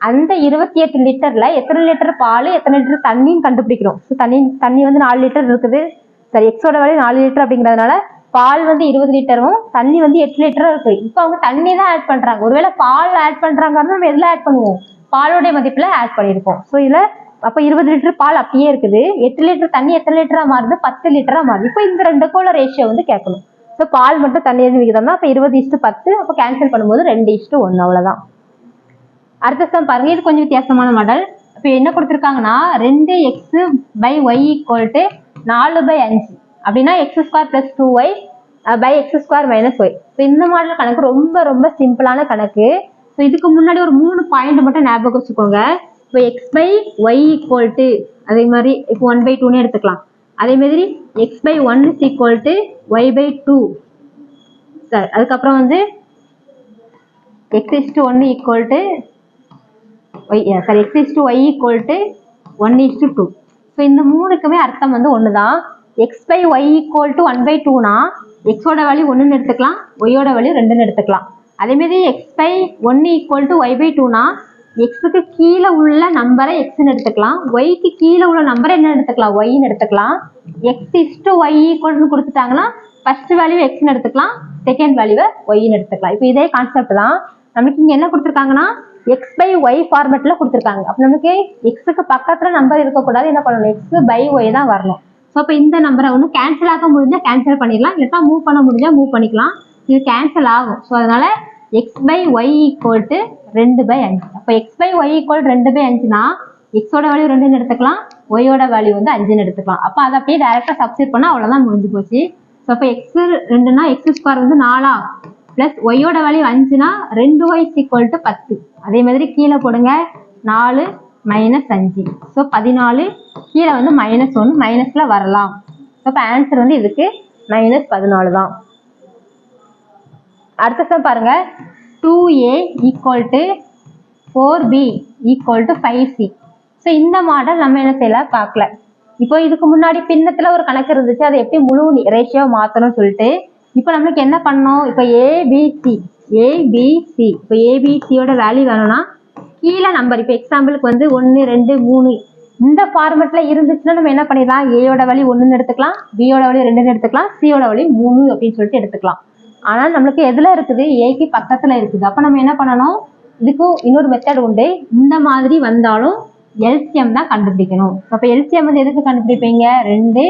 அந்த 28 லிட்டர்ல எத்தனை லிட்டர் பால் எத்தனை லிட்டர் தண்ணின்னு கண்டுபிடிக்கிறோம். தண்ணி வந்து 4 லிட்டர் இருக்குது. சரி, எக்ஸோட வேல்யூ 4 லிட்டர் அப்படிங்கிறதுனால பால் வந்து 20 லிட்டரும் தண்ணி வந்து 8 லிட்டரும் இருக்கு. இப்போ அவங்க தண்ணி தான் ஆட் பண்றாங்க. ஒருவேளை பால் ஆட் பண்றாங்கன்னா நம்ம எதுல ஆட் பண்ணுவோம், பாலோடைய மதிப்புல ஆட் பண்ணிருக்கோம். ஸோ இதுல அப்ப 20 லிட்டர் பால் அப்படியே இருக்குது. 8 லிட்டர் தண்ணி எத்தனை லிட்டரா மாறுது, 10 லிட்டரா மாறுது. இப்போ இந்த ரெண்டுக்குள்ள ரேஷியோ வந்து கேட்கணும். ஸோ பால் மட்டும் தண்ணீர் விகிதம் தான். அப்ப 20:10. அப்போ கேன்சல் பண்ணும்போது 2:1. அவ்வளவுதான். அடுத்த சம் பாருங்க. இது கொஞ்சம் வித்தியாசமான மாடல். இப்போ என்ன கொடுத்துருக்காங்கன்னா, 2x / y = 4/5 அப்படின்னா x² + 2y / x² - y. இப்போ இந்த மாடல் கணக்கு ரொம்ப ரொம்ப சிம்பிளான கணக்கு. ஸோ இதுக்கு முன்னாடி ஒரு 3 பாயிண்ட் மட்டும் ஞாபகம் வச்சுக்கோங்க. இப்போ x / y = அதே மாதிரி இப்போ 1/2ன்னு எடுத்துக்கலாம். அதே மாதிரி x / 1 = y/2. சார், அதுக்கப்புறம் வந்து x:1 = x y = 1:2. ஸோ இந்த மூணுக்குமே அர்த்தம் வந்து ஒண்ணுதான். x / y = 1/2னா எக்ஸோட வேல்யூ 1ன்னு எடுத்துக்கலாம், ஒய்யோட வேல்யூ 2ன்னு எடுத்துக்கலாம். அதே மாதிரி x / 1 = y/2னா எக்ஸுக்கு கீழே உள்ள நம்பரை எக்ஸ்ன்னு எடுத்துக்கலாம், ஒய்க்கு கீழே உள்ள நம்பரை என்ன எடுத்துக்கலாம், ஒய்ன்னு எடுத்துக்கலாம். x:y = கொடுத்துட்டாங்கன்னா ஃபர்ஸ்ட் வேல்யூ எக்ஸ்ன்னு எடுத்துக்கலாம், செகண்ட் வேல்யூவை ஒய்ன்னு எடுத்துக்கலாம். இப்போ இதே கான்செப்ட் தான். நமக்கு இங்க என்ன கொடுத்துருக்காங்கன்னா, x / y ஃபார்மேட்ல கொடுத்துருக்காங்க. அப்ப நமக்கு எக்ஸுக்கு பக்கத்துல நம்பர் இருக்கக்கூடாது, என்ன பண்ணணும், x/y தான் வரணும். ஸோ அப்போ இந்த நம்பரை ஒன்று கேன்சல் ஆக முடிஞ்சா கேன்சல் பண்ணிடலாம், இல்லைன்னா மூவ் பண்ண முடிஞ்சா மூவ் பண்ணிக்கலாம். இது கேன்சல் ஆகும். ஸோ அதனால x / y = 2/5. அப்போ x / y = 2/5னா எக்ஸோட வேல்யூ 2ன்னு எடுத்துக்கலாம், ஒய்யோட வேல்யூ வந்து 5ன்னு எடுத்துக்கலாம். அப்போ அதை அப்படியே டைரக்டா சப்ஸ்டிட் பண்ணா அவ்வளவுதான் முடிஞ்சு போச்சு. ஸோ அப்போ எக்ஸ் 2னா எக்ஸ் ஸ்கொயர் வந்து 4 பிளஸ் ஒய்யோட வேல்யூ 5னா 2y = 10. அதே மாதிரி கீழே போடுங்க 4 - 5. ஸோ 14, கீழே வந்து -1 மைனஸ்ல வரலாம். அப்போ ஆன்சர் வந்து இதுக்கு -14 தான். அடுத்த சம் பாருங்க, 2a = 4b = 5c. ஸோ இந்த மாடல் நம்ம என்ன செய்யலாம் பார்க்கல. இப்போ இதுக்கு முன்னாடி பின்னத்துல ஒரு கணக்கு இருந்துச்சு, அதை எப்படி முழு ரேஷியோ மாத்தணும்னு சொல்லிட்டு இப்போ நம்மளுக்கு என்ன பண்ணணும், இப்போ ஏபிசி இப்போ ஏபிசியோட வேல்யூ வேணும்னா கீழே நம்பர், இப்போ எக்ஸாம்பிளுக்கு வந்து 1 2 3 இந்த ஃபார்மெட்ல இருந்துச்சுன்னா நம்ம என்ன பண்ணிடலாம், ஏயோட வேல்யூ 1ன்னு எடுத்துக்கலாம், பியோட வேல்யூ 2ன்னு எடுத்துக்கலாம், சியோட வேல்யூ 3 அப்படின்னு சொல்லிட்டு எடுத்துக்கலாம். ஆனால் நம்மளுக்கு எதுல இருக்குது, ஏக்கு பக்கத்துல இருக்குது. அப்போ நம்ம என்ன பண்ணணும், இதுக்கு இன்னொரு மெத்தட் உண்டு. இந்த மாதிரி வந்தாலும் எல்சிஎம் தான் கண்டுபிடிக்கணும். அப்போ எல்சிஎம் வந்து எதுக்கு கண்டுபிடிப்பீங்க, 2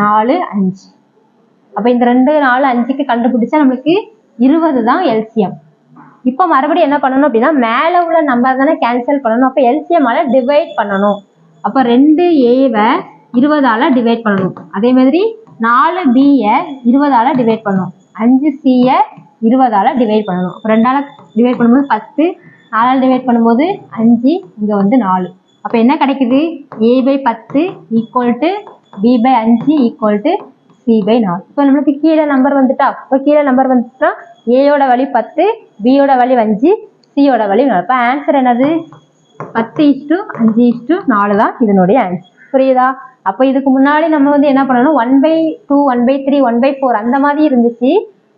4 5. அப்போ இந்த 2 4 5க்கு கண்டுபிடிச்சா நம்மளுக்கு 20 தான் எல்சிஎம். இப்போ மறுபடியும் என்ன பண்ணணும் அப்படின்னா, மேலே உள்ள நம்பர் தானே கேன்சல் பண்ணணும். அப்போ எல்சிஎம்மால டிவைட் பண்ணணும். அப்போ 2a-வை 20ஆல டிவைட் பண்ணணும். அதே மாதிரி 4b-யை 20ஆல டிவைட் பண்ணணும். 5c-யை 20ஆல டிவைட் பண்ணணும். அப்போ 2ஆல டிவைட் பண்ணும்போது 10, 4ஆல டிவைட் பண்ணும்போது 5, இங்கே வந்து 4. அப்போ என்ன கிடைக்குது, a/10 = b/5 = c/4. இப்போ நம்மளுக்கு கீழே நம்பர் வந்துட்டா, இப்போ கீழே நம்பர் வந்துட்டா ஏயோட வேல்யூ 10, பியோட வேல்யூ 5, சியோட வேல்யூ 4. இப்போ ஆன்சர் என்னது, 10:5:4 தான் இதனுடைய ஆன்சர். புரியுதா? அப்போ இதுக்கு முன்னாடி நம்ம வந்து என்ன பண்ணணும், 1/2 1/3 1/4 அந்த மாதிரி இருந்துச்சு.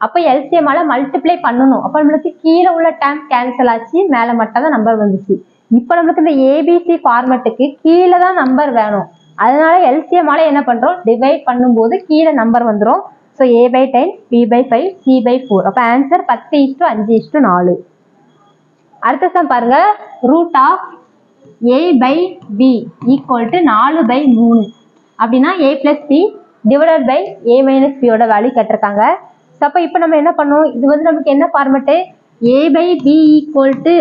அப்போ எல்சிஎம்மால மல்டிப்ளை பண்ணணும். அப்போ நம்மளுக்கு கீழே உள்ள டேம் கேன்சல் ஆச்சு, மேலே மட்டும் தான் நம்பர் வந்துச்சு. இப்போ நம்மளுக்கு இந்த ஏபிசி ஃபார்மெட்டுக்கு கீழே தான் நம்பர் வேணும். அதனால எல்சிஎம்மால என்ன பண்றோம், டிவைட் பண்ணும்போது கீழே நம்பர் வந்துடும். So a/10, b/5, c/4. அப்போ ஆன்சர் 10:5:4. அடுத்த சம் பாருங்க, √a/b = 4/3 அப்படின்னா a + b / a - b-யோட வேல்யூ கேட்டிருக்காங்க. அப்போ இப்போ நம்ம என்ன பண்ணோம், இது வந்து நமக்கு என்ன ஃபார்மெட்டு, a/b =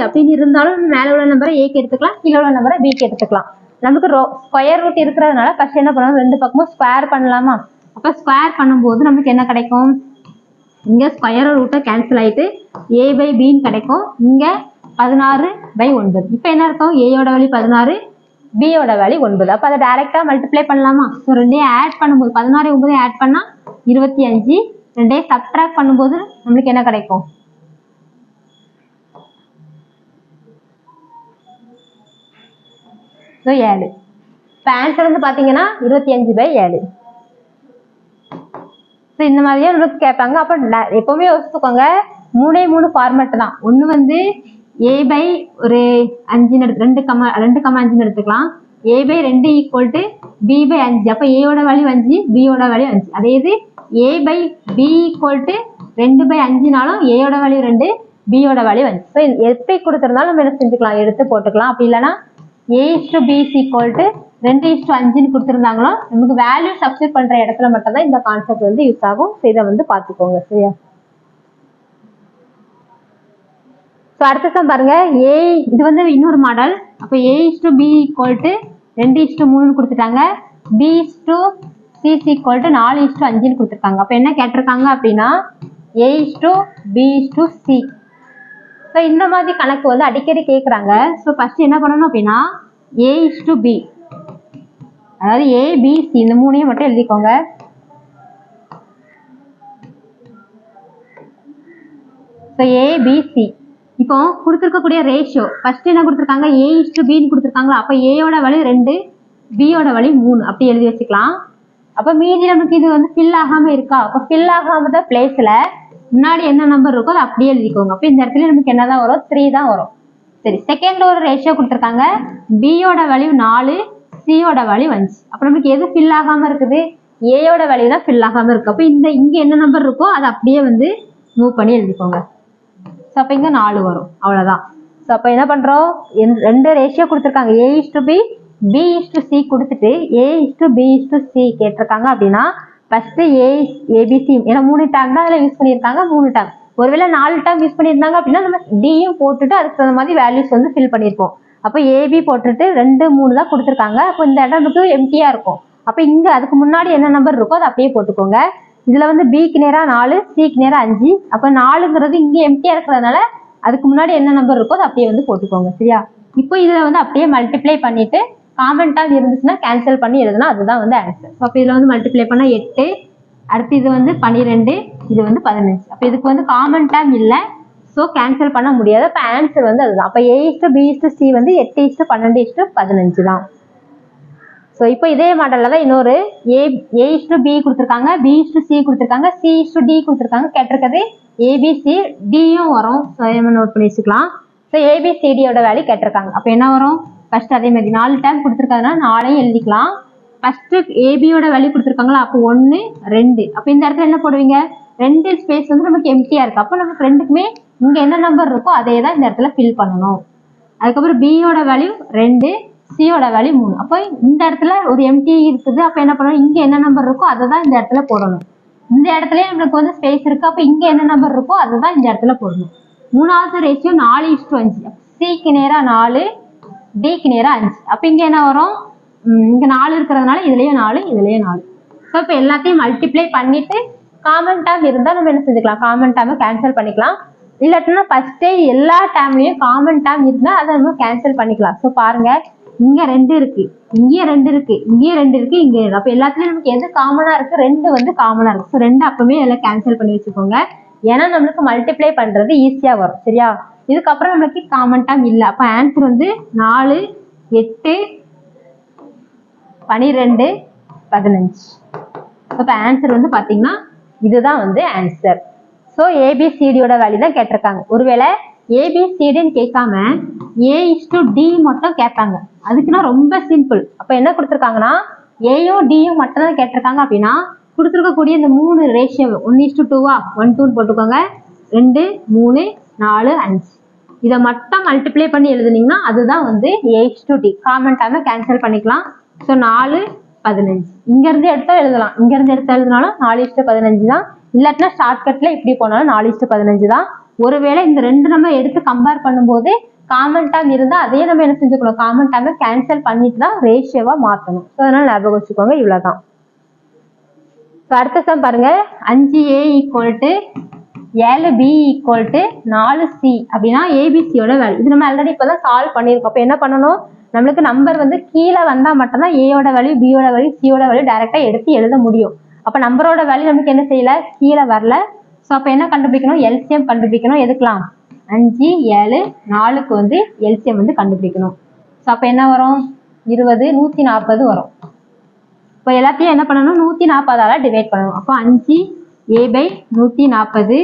அப்படின்னு இருந்தாலும் மேலே உள்ள நம்பரை ஏக்கு எடுத்துக்கலாம், கீழே உள்ள நம்பரை பிக்கு எடுத்துக்கலாம். நமக்கு ஸ்கொயர் ரூட் இருக்கிறதுனால ஃபர்ஸ்ட் என்ன பண்ணணும், 2 பக்கமும் ஸ்கொயர் பண்ணலாமா. அப்போ ஸ்கொயர் பண்ணும்போது நமக்கு என்ன கிடைக்கும், இங்கே ஸ்கொயர் ரூட்டை கேன்சல் ஆகிட்டு a/bன்னு கிடைக்கும். இங்கே 16/9. இப்போ என்ன இருக்கும், ஏயோட வேல்யூ 16, பியோட வேல்யூ 9. அப்போ அதை டைரெக்டாக மல்டிப்ளை பண்ணலாமா. ஸோ 2ஐயும் ஆட் பண்ணும்போது 16 9 ஆட் பண்ணால் 25, 2ஐயும் சப்ட்ராக்ட் பண்ணும்போது நம்மளுக்கு என்ன கிடைக்கும், ஸோ 7. இப்போ ஆன்சர் வந்து பார்த்தீங்கன்னா 25/7. ஸோ இந்த மாதிரியே நம்மளுக்கு கேட்பாங்க. அப்போ எப்பவுமே யோசிச்சுக்கோங்க, 3 ஃபார்மெட் தான். ஒன்று வந்து a/5 2,5 எடுத்துக்கலாம், a/2 = b/5. அப்போ ஏயோட வேல்யூ 5, பியோட வேல்யூ 5. அதே இது a/b = 2/5னாலும் ஏயோட வேல்யூ 2, பியோட வேல்யூ 5. ஸோ எப்படி கொடுத்துருந்தாலும் நம்ம என்ன செஞ்சுக்கலாம், எடுத்து போட்டுக்கலாம். அப்படி இல்லைன்னா a/b = 2:5ன்னு கொடுத்துருந்தாங்களோ நமக்கு வேல்யூ சப்ஸ்டிட் பண்ற இடத்துல மட்டும் தான் இந்த கான்செப்ட் வந்து யூஸ் ஆகும். இதை வந்து பார்த்துக்கோங்க. சரியா? ஸோ அடுத்த சம் பாருங்க, இது வந்து இன்னொரு மாடல். அப்போ a/b = 2:3ன்னு கொடுத்துட்டாங்க, b/c = 4:5ன்னு கொடுத்துருக்காங்க. அப்போ என்ன கேட்டிருக்காங்க அப்படின்னா a/b/c. ஸோ இந்த மாதிரி கணக்கு வந்து அடிக்கடி கேட்குறாங்க. ஸோ ஃபர்ஸ்ட் என்ன பண்ணணும் அப்படின்னா a/b, அதாவது a/b/c இந்த 3ஐயும் மட்டும் எழுதிக்கோங்க. ஸோ a/b/c இப்போ கொடுத்துருக்கக்கூடிய ரேஷியோ ஃபர்ஸ்ட் என்ன கொடுத்துருக்காங்க, a/bன்னு கொடுத்துருக்காங்களா. அப்போ ஏயோட வேல்யூ 2, பியோட வேல்யூ 3 அப்படி எழுதி வச்சுக்கலாம். அப்போ மீதி நமக்கு இது வந்து ஃபில் ஆகாம இருக்கா, அப்போ ஃபில் ஆகாம பிளேஸ்ல முன்னாடி என்ன நம்பர் இருக்கோ அதை அப்படியே எழுதிக்கோங்க. அப்போ இந்த இடத்துல நமக்கு என்னதான் வரும், 3 தான் வரும். சரி, செகண்ட்ல ஒரு ரேஷியோ கொடுத்துருக்காங்க, பியோட வேல்யூ 4, சியோட வேல்யூ 5. அப்போ நமக்கு எது ஃபில் ஆகாம இருக்குது, ஏயோட வேல்யூ தான் ஃபில் ஆகாம இருக்கு. அப்போ இங்க என்ன நம்பர் இருக்கோ அதை அப்படியே வந்து மூவ் பண்ணி எழுதிக்கோங்க. ஸோ அப்போ இங்கே 4 வரும், அவ்வளோதான். ஸோ அப்போ என்ன பண்ணுறோம், 2 ரேஷியோ கொடுத்துருக்காங்க, a/b, b/c கொடுத்துட்டு a/b/c கேட்டிருக்காங்க அப்படின்னா ஃபர்ஸ்ட் a/b/c ஏன்னா 3 டேம் தான் அதில் யூஸ் பண்ணியிருக்காங்க, 3 டேம். ஒருவேளை 4 டேம் யூஸ் பண்ணியிருந்தாங்க அப்படின்னா நம்ம டியும் போட்டுட்டு அதுக்கு தகுந்த மாதிரி வேல்யூஸ் வந்து ஃபில் பண்ணியிருப்போம். அப்போ ஏபி போட்டுட்டு 2 3 தான் கொடுத்துருக்காங்க. அப்போ இந்த இடம் நமக்கு எம்டியா இருக்கும். அப்போ இங்க அதுக்கு முன்னாடி என்ன நம்பர் இருக்கோ அதை அப்படியே போட்டுக்கோங்க. இதுல வந்து பிக்கு நேரா 4, சிக்கு நேரா 5. அப்போ 4ங்கிறது இங்க எம்டியா இருக்கிறதுனால அதுக்கு முன்னாடி என்ன நம்பர் இருக்கோ அதை அப்படியே வந்து போட்டுக்கோங்க. சரியா? இப்போ இதுல வந்து அப்படியே மல்டிப்ளை பண்ணிட்டு காமன் டேர்ம் இருந்துச்சுன்னா கேன்சல் பண்ணி எழுதுனா அதுதான் வந்து ஆன்சர். அப்போ இதுல வந்து மல்டிப்ளை பண்ணா 8, அடுத்து இது வந்து 12, இது வந்து 15. அப்போ இதுக்கு வந்து காமன் டேர்ம் இல்லை, ஸோ கேன்சல் பண்ண முடியாது. அப்போ ஆன்சர் வந்து அதுதான். அப்போ A/B/C வந்து 8:12:15 தான். ஸோ இப்போ இதே மாடலில் தான் இன்னொரு A/B கொடுத்துருக்காங்க, B/C கொடுத்துருக்காங்க, C/D கொடுத்துருக்காங்க. கேட்டிருக்கிறது ABC, Dயும் வரும். ஸோ நம்ம நோட் பண்ணி வச்சுக்கலாம். ஸோ ABCDயோட வேல்யூ கேட்டிருக்காங்க. அப்போ என்ன வரும்? ஃபர்ஸ்ட் அதே மாதிரி 4 டைம் கொடுத்துருக்காங்கன்னா 4ஐயும் எழுதிக்கலாம். ஃபர்ஸ்ட் ஏபியோட வேல்யூ கொடுத்துருக்காங்களா, அப்போ 1 2. அப்போ இந்த இடத்துல என்ன போடுவீங்க? 2 ஸ்பேஸ் வந்து நமக்கு எம்டியா இருக்கு. அப்போ நமக்கு ரெண்டுக்குமே இங்க என்ன நம்பர் இருக்கோ அதே தான் இந்த இடத்துல ஃபில் பண்ணணும். அதுக்கப்புறம் பியோட வேல்யூ 2, சியோட வேல்யூ 3. அப்போ இந்த இடத்துல ஒரு எம்டி இருக்குது. அப்போ என்ன பண்ணணும்? இங்க என்ன நம்பர் இருக்கோ அதை தான் இந்த இடத்துல போடணும். இந்த இடத்துல நமக்கு வந்து ஸ்பேஸ் இருக்கு. அப்போ இங்க என்ன நம்பர் இருக்கோ அதை தான் இந்த இடத்துல போடணும். மூணாவது ரேஷியோ 4:5. சிக்கு நேரா 4, டிக்கு நேரா 5. அப்போ இங்க என்ன வரும்? இங்க 4 இருக்கிறதுனால இதுலயும் 4, இதுலயும் 4. ஸோ இப்போ எல்லாத்தையும் மல்டிப்ளை பண்ணிட்டு காமன் டேர்ம் இருந்தால் நம்ம என்ன செஞ்சுக்கலாம்? காமன் டேர்மை கேன்சல் பண்ணிக்கலாம். இல்லாட்டினா ஃபர்ஸ்டே எல்லா டேர்ம்லயும் காமன் டேர்ம் இருந்தால் அதை நம்ம கேன்சல் பண்ணிக்கலாம். ஸோ பாருங்க, இங்க 2 இருக்கு, இங்கேயும் 2 இருக்கு, இங்கேயும் 2 இருக்கு, இங்கே. அப்போ எல்லாத்துலயும் நமக்கு எது காமனா இருக்கு? 2 வந்து காமனா இருக்கு. ஸோ 2 அப்பவுமே எல்லாம் கேன்சல் பண்ணி வச்சுக்கோங்க. ஏன்னா நம்மளுக்கு மல்டிப்ளை பண்றது ஈஸியா வரும். சரியா? இதுக்கப்புறம் நம்மளுக்கு காமன் டேர்ம் இல்லை. அப்போ ஆன்சர் வந்து 4, 8, 12, 15. அப்போ ஆன்சர் வந்து பாத்தீங்கன்னா இதுதான் வந்து ஆன்சர். ஸோ ஏபிசிடியோட வேல்யூ தான் கேட்டிருக்காங்க. ஒருவேளை ஏபிசிடின்னு கேட்காம A/D மட்டும் கேட்பாங்க. அதுக்குன்னா ரொம்ப சிம்பிள். அப்போ என்ன கொடுத்துருக்காங்கன்னா ஏயும் டியும் மட்டும் தான் கேட்டிருக்காங்க. அப்படின்னா கொடுத்துருக்கக்கூடிய இந்த 3 ரேஷியோ 1:2 1 2 போட்டுக்கோங்க. 2 3 4 5 இதை மட்டும் மல்டிப்ளை பண்ணி எழுதுனீங்கன்னா அதுதான் வந்து A/D. காமன் டேர்மை கேன்சல் பண்ணிக்கலாம். ஸோ 4 15 இங்க இருந்து எடுத்தா எழுதலாம். இங்க இருந்து எடுத்து எழுதினாலும் 4:15 தான். இல்லாட்டினா ஷார்ட்கட்ல இப்படி போனாலும் 4:15 தான். ஒருவேளை இந்த 2 நம்ம எடுத்து கம்பேர் பண்ணும்போது காமன் டேர்ம் இருந்தா அதே நம்ம என்ன செஞ்சுக்கணும்? காமன் டேர்மை கேன்சல் பண்ணிட்டு தான் ரேஷியோவா மாற்றணும். ஸோ அதனால ஞாபகம் வச்சுக்கோங்க. இவ்வளவுதான். ஸோ அடுத்த சம் பாருங்க. 5A = 7B = 4C அப்படின்னா ஏபிசியோட வேல்யூ. இது நம்ம ஆல்ரெடி இப்பதான் சால்வ் பண்ணியிருக்கோம். அப்போ என்ன பண்ணணும்? நம்மளுக்கு நம்பர் வந்து கீழே வந்தா மட்டும்தான் ஏயோட வேல்யூ, பியோட வேல்யூ, சியோட வேல்யூ டைரக்டா எடுத்து எழுத முடியும். அப்ப நம்பரோட வேல்யூ நமக்கு என்ன செய்யல? கீழே வரல. ஸோ அப்போ என்ன கண்டுபிடிக்கணும்? எல்சிஎம் கண்டுபிடிக்கணும். எதுக்கலாம்? 5 7 4க்கு வந்து எல்சிஎம் வந்து கண்டுபிடிக்கணும். ஸோ அப்போ என்ன வரும்? 20 140 வரும். இப்போ எல்லாத்தையும் என்ன பண்ணணும்? 140ஆல டிவைட் பண்ணணும். அப்போ 5A/140,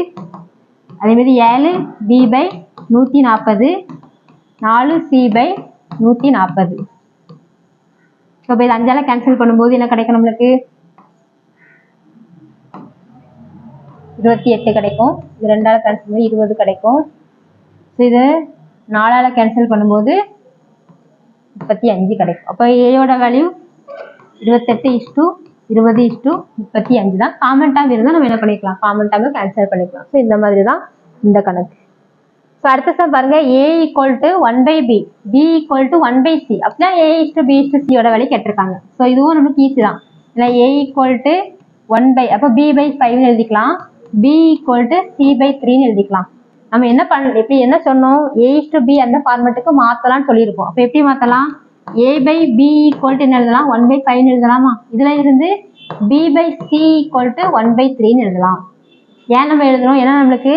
அதே மாதிரி 7B/140, 4C/140. ஸோ இப்போ இது 5ஆல கேன்சல் பண்ணும்போது என்ன கிடைக்கும்? நம்மளுக்கு 28 கிடைக்கும். இது 2ஆல கேன்சல் பண்ணி 20 கிடைக்கும். ஸோ இது 4ஆல கேன்சல் பண்ணும்போது 35 கிடைக்கும். அப்போ ஏயோட வேல்யூ 28:20:35 தான். காமன் டேர்ம் இருந்தால் நம்ம என்ன பண்ணிக்கலாம்? காமன் டேர்மை கேன்சல் பண்ணிக்கலாம். ஸோ இந்த மாதிரி தான் இந்த கணக்கு. ஸோ அடுத்த சம் பாருங்க. A = 1/B, B = 1/C. அப்படின்னா A/B/Cயோட வேல்யூ கேட்டிருக்காங்க. ஸோ இதுவும் நமக்கு ஈஸி தான். ஏன்னா A = 1/, அப்போ B/5 எழுதிக்கலாம். B = C/3 எழுதிக்கலாம். நம்ம என்ன எப்படி என்ன சொன்னோம்? A/B அந்த ஃபார்மேட்டுக்கு மாத்தலாம்னு சொல்லியிருக்கோம். அப்போ எப்படி மாத்தலாம்? A/B = என்ன எழுதலாம்? 1/5 எழுதலாமா? இதுல இருந்து B/C = 1/3 எழுதலாம். ஏன் நம்ம எழுதணும்? ஏன்னா நம்மளுக்கு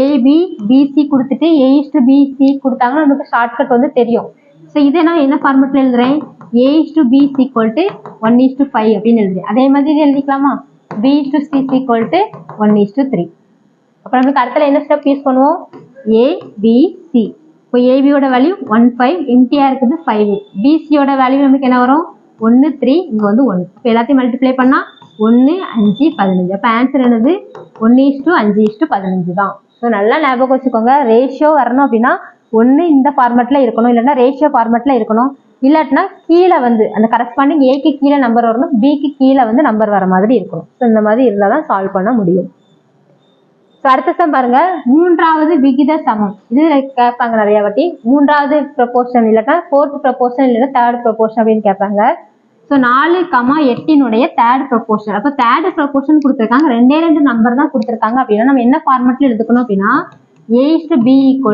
AB BC கொடுத்துட்டு A/BC கொடுத்தாங்கன்னா நமக்கு ஷார்ட்கட் வந்து தெரியும். ஸோ இதை நான் என்ன ஃபார்மேட்ல எழுதுறேன்? A/BC = 1:5 அப்படின்னு எழுதுறேன். அதே மாதிரி எழுதிக்கலாமா? B/C = 1:3. அப்போ நமக்கு அடுத்த என்ன ஸ்டெப் யூஸ் பண்ணுவோம்? ABC. இப்போ ஏபியோட வேல்யூ 15, எம்டியா இருக்குது 5. பிசியோட வேல்யூ நமக்கு என்ன வரும்? 1 3, இங்க வந்து 1. இப்போ எல்லாத்தையும் மல்டிப்ளை பண்ணா 1 5 15. அப்போ ஆன்சர் என்னது? 1:5:15 தான். ஸோ நல்லா ஞாபகம் வச்சுக்கோங்க. ரேஷியோ வரணும் அப்படின்னா 1 இந்த ஃபார்மேட்ல இருக்கணும், இல்லைன்னா ரேஷியோ ஃபார்மேட்ல இருக்கணும். இல்லாட்டினா கீழே வந்து அந்த கரஸ்பாண்டிங் ஏக்கு கீழே நம்பர் வரணும், பிக்கு கீழே வந்து நம்பர் வர மாதிரி இருக்கணும். ஸோ இந்த மாதிரி இருந்தால் தான் சால்வ் பண்ண முடியும். ஸோ அடுத்த சம் பாருங்க, மூன்றாவது விகித சமம். இது கேட்பாங்க நிறைய வாட்டி. மூன்றாவது ப்ரொபோர்ஷன் இல்லைன்னா ஃபோர்த் ப்ரொபோர்ஷன் இல்லைன்னா தேர்ட் ப்ரொபோர்ஷன் அப்படின்னு கேட்பாங்க. So 4,8 third proportion. அப்போ தேர்ட் ப்ரொபோர்ஷன் கொடுத்துருக்காங்க, ரெண்டு நம்பர் தான் கொடுத்துருக்காங்க அப்படின்னா நம்ம என்ன ஃபார்மெட்ல எடுத்துக்கணும் அப்படின்னா A/B =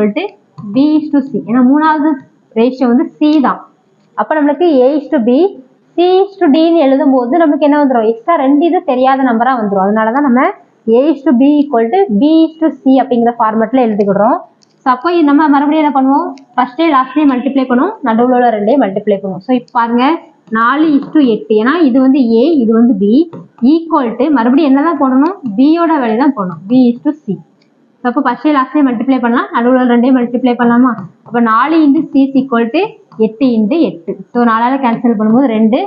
B/C. ஏன்னா மூணாவது ரேஷியோ வந்து C தான். அப்போ நம்மளுக்கு A/B C/Dன்னு எழுதும் போது நமக்கு என்ன வந்துடும், எக்ஸ்ட்ரா 2 இது தெரியாத நம்பரா வந்துடும். அதனாலதான் நம்ம A/B = B/C அப்படிங்கிற ஃபார்மெட்ல எழுதிக்கிறோம். ஸோ அப்போ நம்ம மறுபடியும் என்ன பண்ணுவோம், ஃபர்ஸ்டே லாஸ்ட்லேயே மல்டிப்ளை பண்ணுவோம், நடுவில் உள்ள ரெண்டையும் மல்டிப்ளை பண்ணுவோம். ஸோ இப்போ பாருங்க 4:8. ஏன்னா இது வந்து A, இது வந்து B ஈக்குவல் மறுபடியும் என்னதான் போடணும், B-யோட வேல்யூ தான் போடணும், B/C. அப்போ ஃபர்ஸ்டே லாஸ்ட்லேயே மல்டிப்ளை பண்ணலாம், நடுவில் ரெண்டையும் மல்டிப்ளை பண்ணலாமா. அப்போ 4 × C = 8 × 8. ஸோ 4ஆல் கேன்சல் பண்ணும்போது 2,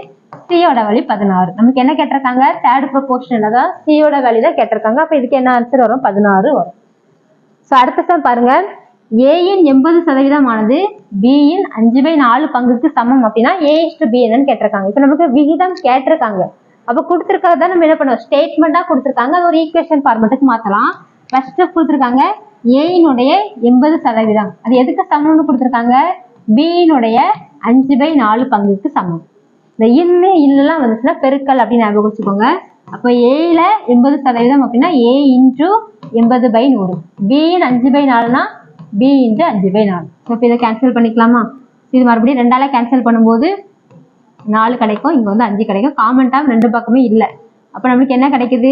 C-யோட வேல்யூ 16. நமக்கு என்ன கேட்டிருக்காங்க, தேர்ட் ப்ரொபோர்ஷன், அதாவது C-யோட வேல்யூ தான் கேட்டிருக்காங்க. அப்போ இதுக்கு என்ன ஆன்சர் வரும், 16 வரும். ஸோ அடுத்த சம் பாருங்க, A-யின் 80% B-யின் 5/4 பங்குக்கு சமம் அப்படின்னா A/B என்னன்னு கேட்டிருக்காங்க. இப்போ நமக்கு விகிதம் கேட்டிருக்காங்க. அப்போ கொடுத்துருக்கிறத நம்ம என்ன பண்ணுவோம், ஸ்டேட்மெண்டா கொடுத்துருக்காங்க, அது ஒரு ஈக்குவேஷன் ஃபார்மெட்டுக்கு மாற்றலாம். ஃபர்ஸ்ட் கொடுத்துருக்காங்க A-யினுடைய 80%, அது எதுக்கு சமம்னு கொடுத்துருக்காங்க, B-யினுடைய 5/4 பங்குக்கு சமம். இந்த இல்லெல்லாம் வந்துச்சுன்னா பெருக்கல் அப்படின்னு ஞாபகம் வச்சுக்கோங்க. அப்போ A-ல 80% அப்படின்னா A × 80/100, B-யின் 5/4னா B × 5/4. இப்போ இதை கேன்சல் பண்ணிக்கலாமா. இது மறுபடியும் 2ஆல் கேன்சல் பண்ணும்போது 4 கிடைக்கும், இங்கே வந்து 5 கிடைக்கும். காமன் டேர்ம் ரெண்டு பக்கமே இல்லை. அப்போ நம்மளுக்கு என்ன கிடைக்குது,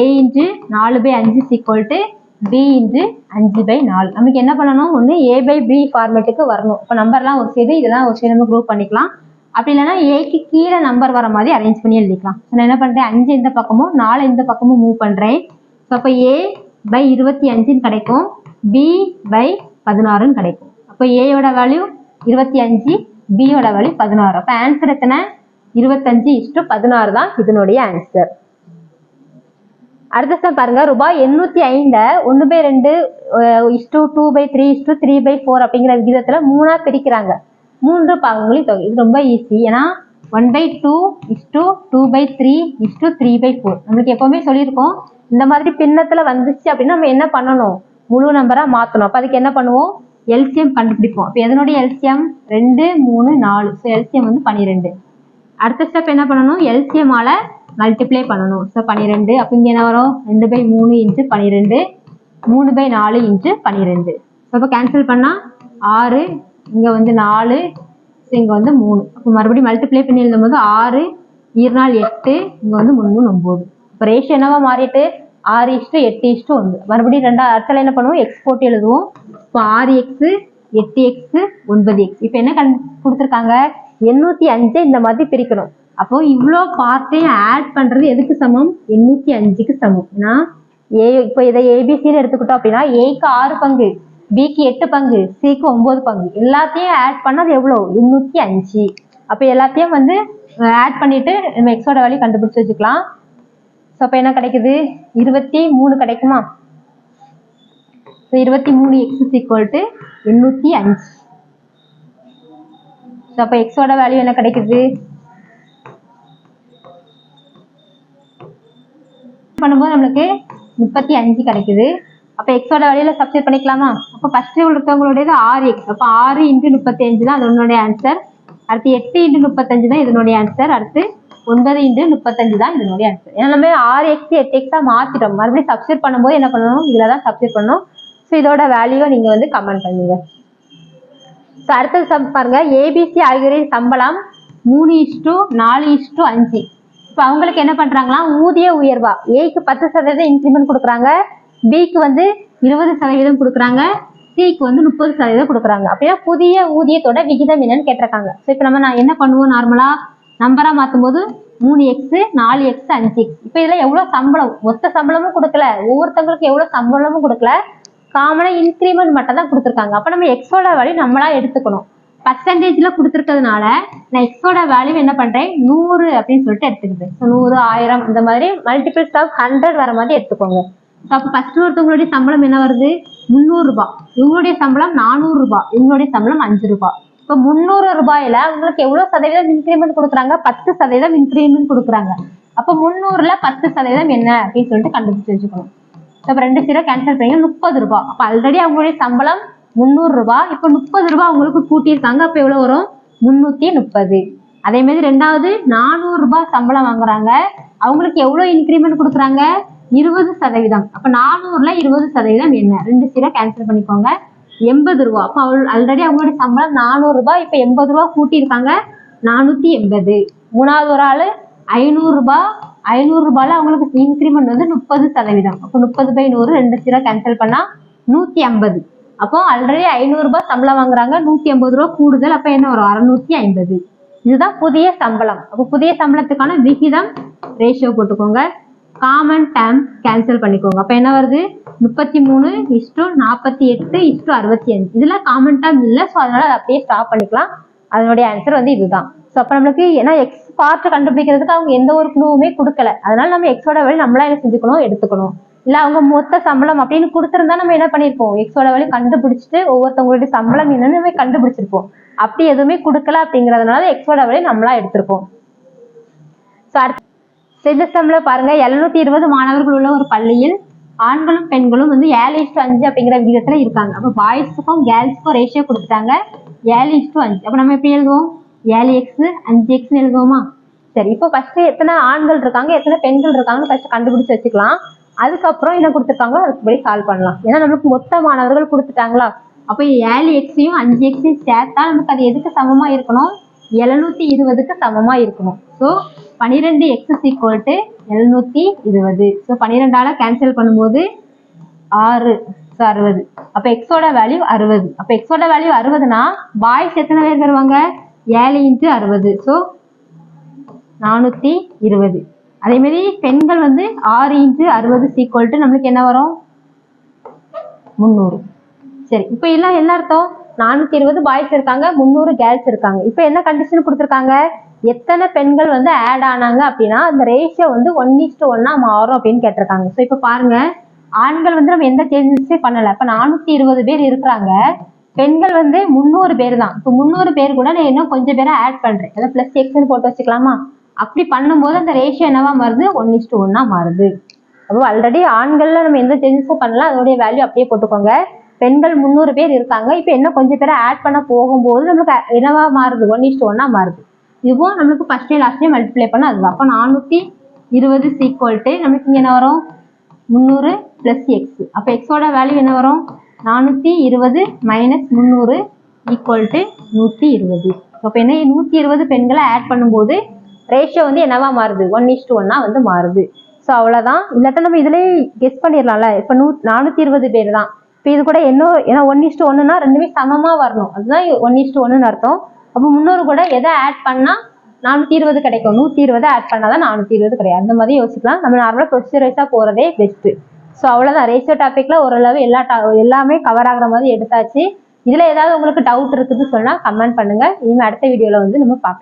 A × 4/5 = B × 5/4. நமக்கு என்ன பண்ணணும், ஒன்று A/B ஃபார்மேட்டுக்கு வரணும். இப்போ நம்பர்லாம் ஒரு சைடு, இதெல்லாம் ஒரு சைடு நம்ம குரூப் பண்ணிக்கலாம். அப்படி இல்லைன்னா ஏக்கு கீழே நம்பர் வர மாதிரி அரேஞ்ச் பண்ணி எழுதிக்கலாம். நான் என்ன பண்ணுறேன், 5 இந்த பக்கமும் 4 இந்த பக்கமும் மூவ் பண்ணுறேன். ஸோ அப்போ A/25 கிடைக்கும், B/16 கிடைக்கும். அப்போ A-யோட வேல்யூ 25, B-யோட வேல்யூ 16. அப்போ ஆன்சர் எத்தனை, 25:16 தான் இதனுடைய ஆன்சர். அடுத்த சம் பாருங்க, ரூபாய் 805 1/2 2/3 3/4 அப்படிங்கிற விகிதத்துல 3ஆ பிரிக்கிறாங்க. 3 பாகங்களின் தொகை. இது ரொம்ப ஈஸி. ஏன்னா 1/2 2/3 3/4 நம்மளுக்கு எப்பவுமே சொல்லியிருக்கோம். இந்த மாதிரி பின்னத்துல வந்துச்சு அப்படின்னா நம்ம என்ன பண்ணணும், முழு நம்பரா மாத்தணும். அப்ப அதுக்கு என்ன பண்ணுவோம், எல்சிஎம் கண்டுபிடிப்போம். அப்ப எதனுடைய எல்சிஎம் 2 3 4. ஸோ எல்சிஎம் வந்து 12. அடுத்த ஸ்டெப் என்ன பண்ணணும், எல்சிஎம்மால மல்டிப்ளை பண்ணணும். ஸோ 12. அப்போ இங்கே என்ன வரும், 2/3 × 12, 3/4 × 12. ஸோ அப்போ கேன்சல் பண்ணால் 6, இங்கே வந்து 4, ஸோ இங்கே வந்து 3. அப்போ மறுபடியும் மல்டிப்ளை பண்ணி எழுதும்போது 6 2 4 8, இங்கே வந்து 3 3 9. இப்போ ரேஷியோ என்னவா மாறிட்டு 6:8:1. மறுபடியும் அடுத்த என்ன பண்ணுவோம், எக்ஸ் போட்டு எழுதுவோம். இப்போ 6x 8x 9x. இப்போ என்ன கொடுத்துருக்காங்க, 805 இந்த மாதிரி பிரிக்கணும். அப்போ இவ்வளோ பார்ட்டையும் ஆட் பண்றது எதுக்கு சமம், 805க்கு சமம். ஏன்னா இப்போ இதை ஏபிசின்னு எடுத்துக்கிட்டோம் அப்படின்னா ஏக்கு 6 பங்கு, பிக்கு 8 பங்கு, சிக்கு 9 பங்கு. எல்லாத்தையும் ஆட் பண்ணது எவ்வளோ, 805. அப்போ எல்லாத்தையும் வந்து ஆட் பண்ணிட்டு நம்ம எக்ஸோட வேல்யூ கண்டுபிடிச்சு வச்சுக்கலாம். ஸோ அப்போ என்ன கிடைக்குது, 23 கிடைக்குமா. So 23x = 805. ஸோ அப்போ எக்ஸோட வேல்யூ என்ன கிடைக்குது, பண்ணும்போது நம்மளுக்கு 35 கிடைக்குது. அப்போ எக்ஸோட வேல்யூல சப்ஸ்டிட் பண்ணிக்கலாமா. அப்போ ஃபர்ஸ்ட் உள்ளவங்களுடையது 6x. அப்போ 6 × 35 தான் அதனுடைய ஆன்சர். அடுத்து 8 × 35 தான் இதனுடைய ஆன்சர். அடுத்து 9 × 35 தான் இதனுடைய ஆன்சர். ஏன்னா நம்ம 6x 8x மாத்திட்டோம். மறுபடியும் சப்ஸ்டிட் பண்ணும்போது என்ன பண்ணணும், இதுல தான் சப்ஸ்டிட் பண்ணணும். ஸோ இதோட வேல்யூவை நீங்க வந்து கமெண்ட் பண்ணுங்க. ஸோ அடுத்தது சம் பாருங்க, ஏபிசி ஆகியோரின் சம்பளம் 3:4:5. இப்போ அவங்களுக்கு என்ன பண்றாங்களா, ஊதிய உயர்வா ஏக்கு 10% இன்க்ரிமெண்ட் கொடுக்குறாங்க, பிக்கு வந்து 20% கொடுக்குறாங்க, சிக்கு வந்து 30% கொடுக்குறாங்க. அப்படின்னா புதிய ஊதியத்தோட விகிதம் என்னன்னு கேட்டிருக்காங்க. ஸோ இப்போ நான் என்ன பண்ணுவோம், நார்மலா நம்பரா மாற்றும் போது 3x 4x 5x. இப்போ இதுல எவ்வளவு சம்பளம், மொத்த சம்பளமும் கொடுக்கல, ஒவ்வொருத்தவங்களுக்கு எவ்வளவு சம்பளமும் கொடுக்கல, காமனா இன்க்ரிமெண்ட் மட்டும் தான் கொடுத்துருக்காங்க. அப்ப நம்ம எக்ஸோட வேல்யூ நம்மளா எடுத்துக்கணும். பர்சன்டேஜ்ல கொடுத்துருக்கிறதுனால நான் எக்ஸோட வேல்யூ என்ன பண்றேன், 100 அப்படின்னு சொல்லிட்டு எடுத்துக்கிட்டேன். 100 1000 இந்த மாதிரி மல்டிபிள்ஸ் ஆஃப் 100 வர மாதிரி எடுத்துக்கோங்க. அப்போ ஃபர்ஸ்ட் ஒருத்தவங்களுடைய சம்பளம் என்ன வருது, 300 ரூபாய். இவங்களுடைய சம்பளம் 400 ரூபாய், இவங்களுடைய சம்பளம் 5 ரூபாய். இப்போ 300 ரூபாயில உங்களுக்கு எவ்வளவு சதவீதம் இன்க்ரிமெண்ட் கொடுக்குறாங்க, 10% இன்க்ரிமெண்ட் கொடுக்குறாங்க. அப்போ 300ல 10% என்ன அப்படின்னு சொல்லிட்டு கண்டுபிடிச்சு வச்சுக்கணும். அப்ப 2 0 கேன்சல் பண்ணீங்க 30 ரூபாய். அப்ப ஆல்ரெடி அவங்களுடைய சம்பளம் 300 ரூபாய். இப்ப 30 ரூபாய் அவங்களுக்கு கூட்டியிருக்காங்க. அப்ப எவ்வளவு வரும்? 330. அதே மாதிரி ரெண்டாவது 400 ரூபாய் சம்பளம் வாங்குறாங்க. அவங்களுக்கு எவ்வளவு இன்கிரிமெண்ட் கொடுக்குறாங்க? 20%. அப்ப 400ல 20% என்ன? 2 0 கேன்சல் பண்ணிக்கோங்க. 80 ரூபாய். அப்ப ஆல்ரெடி அவங்களுடைய சம்பளம் 400 ரூபாய். இப்ப 80 ரூபாய் கூட்டியிருக்காங்க. 480. மூணாவது ஒரு ஆளு 500 ரூபாய். 500 ரூபாயில அவங்களுக்கு இன்கிரிமெண்ட் வந்து 30%. அப்போ 30/100 2 0 கேன்சல் பண்ணா 150. அப்போ ஆல்ரெடி 500 ரூபாய் சம்பளம் வாங்குறாங்க. 150 ரூபாய் கூடுதல். அப்ப என்ன வரும்? 650. இதுதான் புதிய சம்பளம். அப்போ புதிய சம்பளத்துக்கான விகிதம் ரேஷியோ போட்டுக்கோங்க. காமன் டேர்ம் கேன்சல் பண்ணிக்கோங்க. அப்ப என்ன வருது? 33:48:65. இதுல காமன் டேர்ம் இல்ல. ஸோ அதனால அதை அப்படியே ஸ்டாப் பண்ணிக்கலாம். அதனுடைய ஆன்சர் வந்து இதுதான். ஸோ அப்ப நம்மளுக்கு ஏன்னா எக்ஸ் பார்ட் கண்டுபிடிக்கிறதுக்கு அவங்க எந்த ஒரு குழுவுமே கொடுக்கல. அதனால நம்ம எக்ஸோட வேல்யூ நம்மளா என்ன செஞ்சுக்கணும்? எடுத்துக்கணும். இல்ல அவங்க மொத்த சம்பளம் அப்படின்னு கொடுத்திருந்தா நம்ம என்ன பண்ணிருப்போம்? எக்ஸோட வேல்யூ கண்டுபிடிச்சிட்டு ஒவ்வொருத்தவங்களுடைய சம்பளம் என்னன்னு நம்ம கண்டுபிடிச்சிருப்போம். அப்படி எதுவுமே கொடுக்கல அப்படிங்கறதுனால எக்ஸோட வேல்யூ நம்மளா எடுத்திருப்போம். ஸோ அடுத்த சம்பள பாருங்க. 720 மாணவர்கள் உள்ள ஒரு பள்ளியில் ஆண்களும் பெண்களும் வந்து 7:5 அப்படிங்கிற விகிதத்துல இருக்காங்க. அப்ப பாய்ஸுக்கும் கேர்ள்ஸுக்கும் ரேஷியோ கொடுத்துட்டாங்க 7:5. அப்ப நம்ம எப்படி எழுதுவோம்? 7x 5xன்னு எழுதுவோமா? சரி, இப்போ ஃபர்ஸ்ட் எத்தனை ஆண்கள் இருக்காங்க எத்தனை பெண்கள் இருக்காங்கன்னு ஃபர்ஸ்ட் கண்டுபிடிச்சு வச்சுக்கலாம். அதுக்கப்புறம் என்ன கொடுத்துருக்காங்களோ அதுக்குபடி சால்வ் பண்ணலாம். ஏன்னா நம்மளுக்கு மொத்த மாணவர்கள் கொடுத்துட்டாங்களா? அப்போ 7xையும் 5xையும் சேர்த்தா நமக்கு அது எதுக்கு சமமா இருக்கணும்? 720க்கு சமமா இருக்கணும். So 12x = 720. ஸோ 12ஆல கேன்சல் பண்ணும்போது 60. அப்ப எக்ஸோட வேல்யூ 60. அப்ப எக்ஸோட வேல்யூ 60னா பாய்ஸ் எத்தனை பேர் வருவாங்க? 7 × 60. ஸோ 420. அதே மாதிரி பெண்கள் வந்து 6 × 60 நம்மளுக்கு என்ன வரும்? 300. சரி, இப்ப எல்லாம் என்ன அர்த்தம்? 420 பாய்ஸ் இருக்காங்க 300 கேர்ள்ஸ் இருக்காங்க. இப்ப என்ன கண்டிஷன் கொடுத்துருக்காங்க? எத்தனை பெண்கள் வந்து ஆட் ஆனாங்க அப்படின்னா அந்த ரேஷியோ வந்து 1:1 மாறும் அப்படின்னு கேட்டிருக்காங்க. ஸோ இப்ப பாருங்க, ஆண்கள் வந்து நம்ம எந்த சேஞ்சஸே பண்ணல. இப்ப 420 பேர் இருக்கிறாங்க. பெண்கள் வந்து 300 பேர் தான். இப்போ 300 பேர் கூட நான் இன்னும் கொஞ்சம் பேரை ஆட் பண்றேன். அதாவது பிளஸ் எக்ஸ்ன்னு போட்டு வச்சுக்கலாமா? அப்படி பண்ணும்போது அந்த ரேஷியோ என்னவா மாறுது? 1:1 மாறுது. அப்போ ஆல்ரெடி ஆண்கள்ல நம்ம எந்த சேஞ்சஸும் பண்ணலாம். அதோடைய வேல்யூ அப்படியே போட்டுக்கோங்க. பெண்கள் 300 பேர் இருக்காங்க. இப்ப என்ன கொஞ்சம் பேரை ஆட் பண்ண போகும்போது நம்மளுக்கு என்னவா மாறுது? 1:1 மாறுது. இதுவும் நம்மளுக்கு ஃபர்ஸ்ட் லாஸ்ட்லயே மல்டிப்ளை பண்ண அதுதான். அப்போ 420 நம்மளுக்கு இங்க என்ன வரும்? 300 + x. அப்ப எக்ஸோட வேல்யூ என்ன வரும்? 420 - 300 = 120. அப்ப என்ன? 120 பெண்களை ஆட் பண்ணும்போது ரேஷியோ வந்து என்னவா மாறுது? 1:1 வந்து மாறுது. ஸோ அவ்வளவுதான். இல்லாட்ட நம்ம இதுலயே கெஸ் பண்ணிடலாம்ல. இப்ப 420 பேர் தான். இப்ப இது கூட என்ன? ஏன்னா 1:1னா ரெண்டுமே சமமா வரணும். அதுதான் 1:1ன்னு அர்த்தம். அப்ப 300 கூட எதை ஆட் பண்ணா 420 கிடைக்கும்? 120 ஆட் பண்ணாதான் 420 கிடையாது. அந்த மாதிரி யோசிக்கலாம். நம்ம நார்மலா ப்ரொசீஜர் வைஸா போறதே பெஸ்ட். ஸோ அவ்வளவுதான். ரேஷியோ டாபிக்ல ஓரளவு எல்லாமே கவர் ஆகுற மாதிரி எடுத்தாச்சு. இதுல ஏதாவது உங்களுக்கு டவுட் இருக்குன்னு சொன்னா கமெண்ட் பண்ணுங்க. இனிமே அடுத்த வீடியோல வந்து நம்ம பார்க்கலாம்.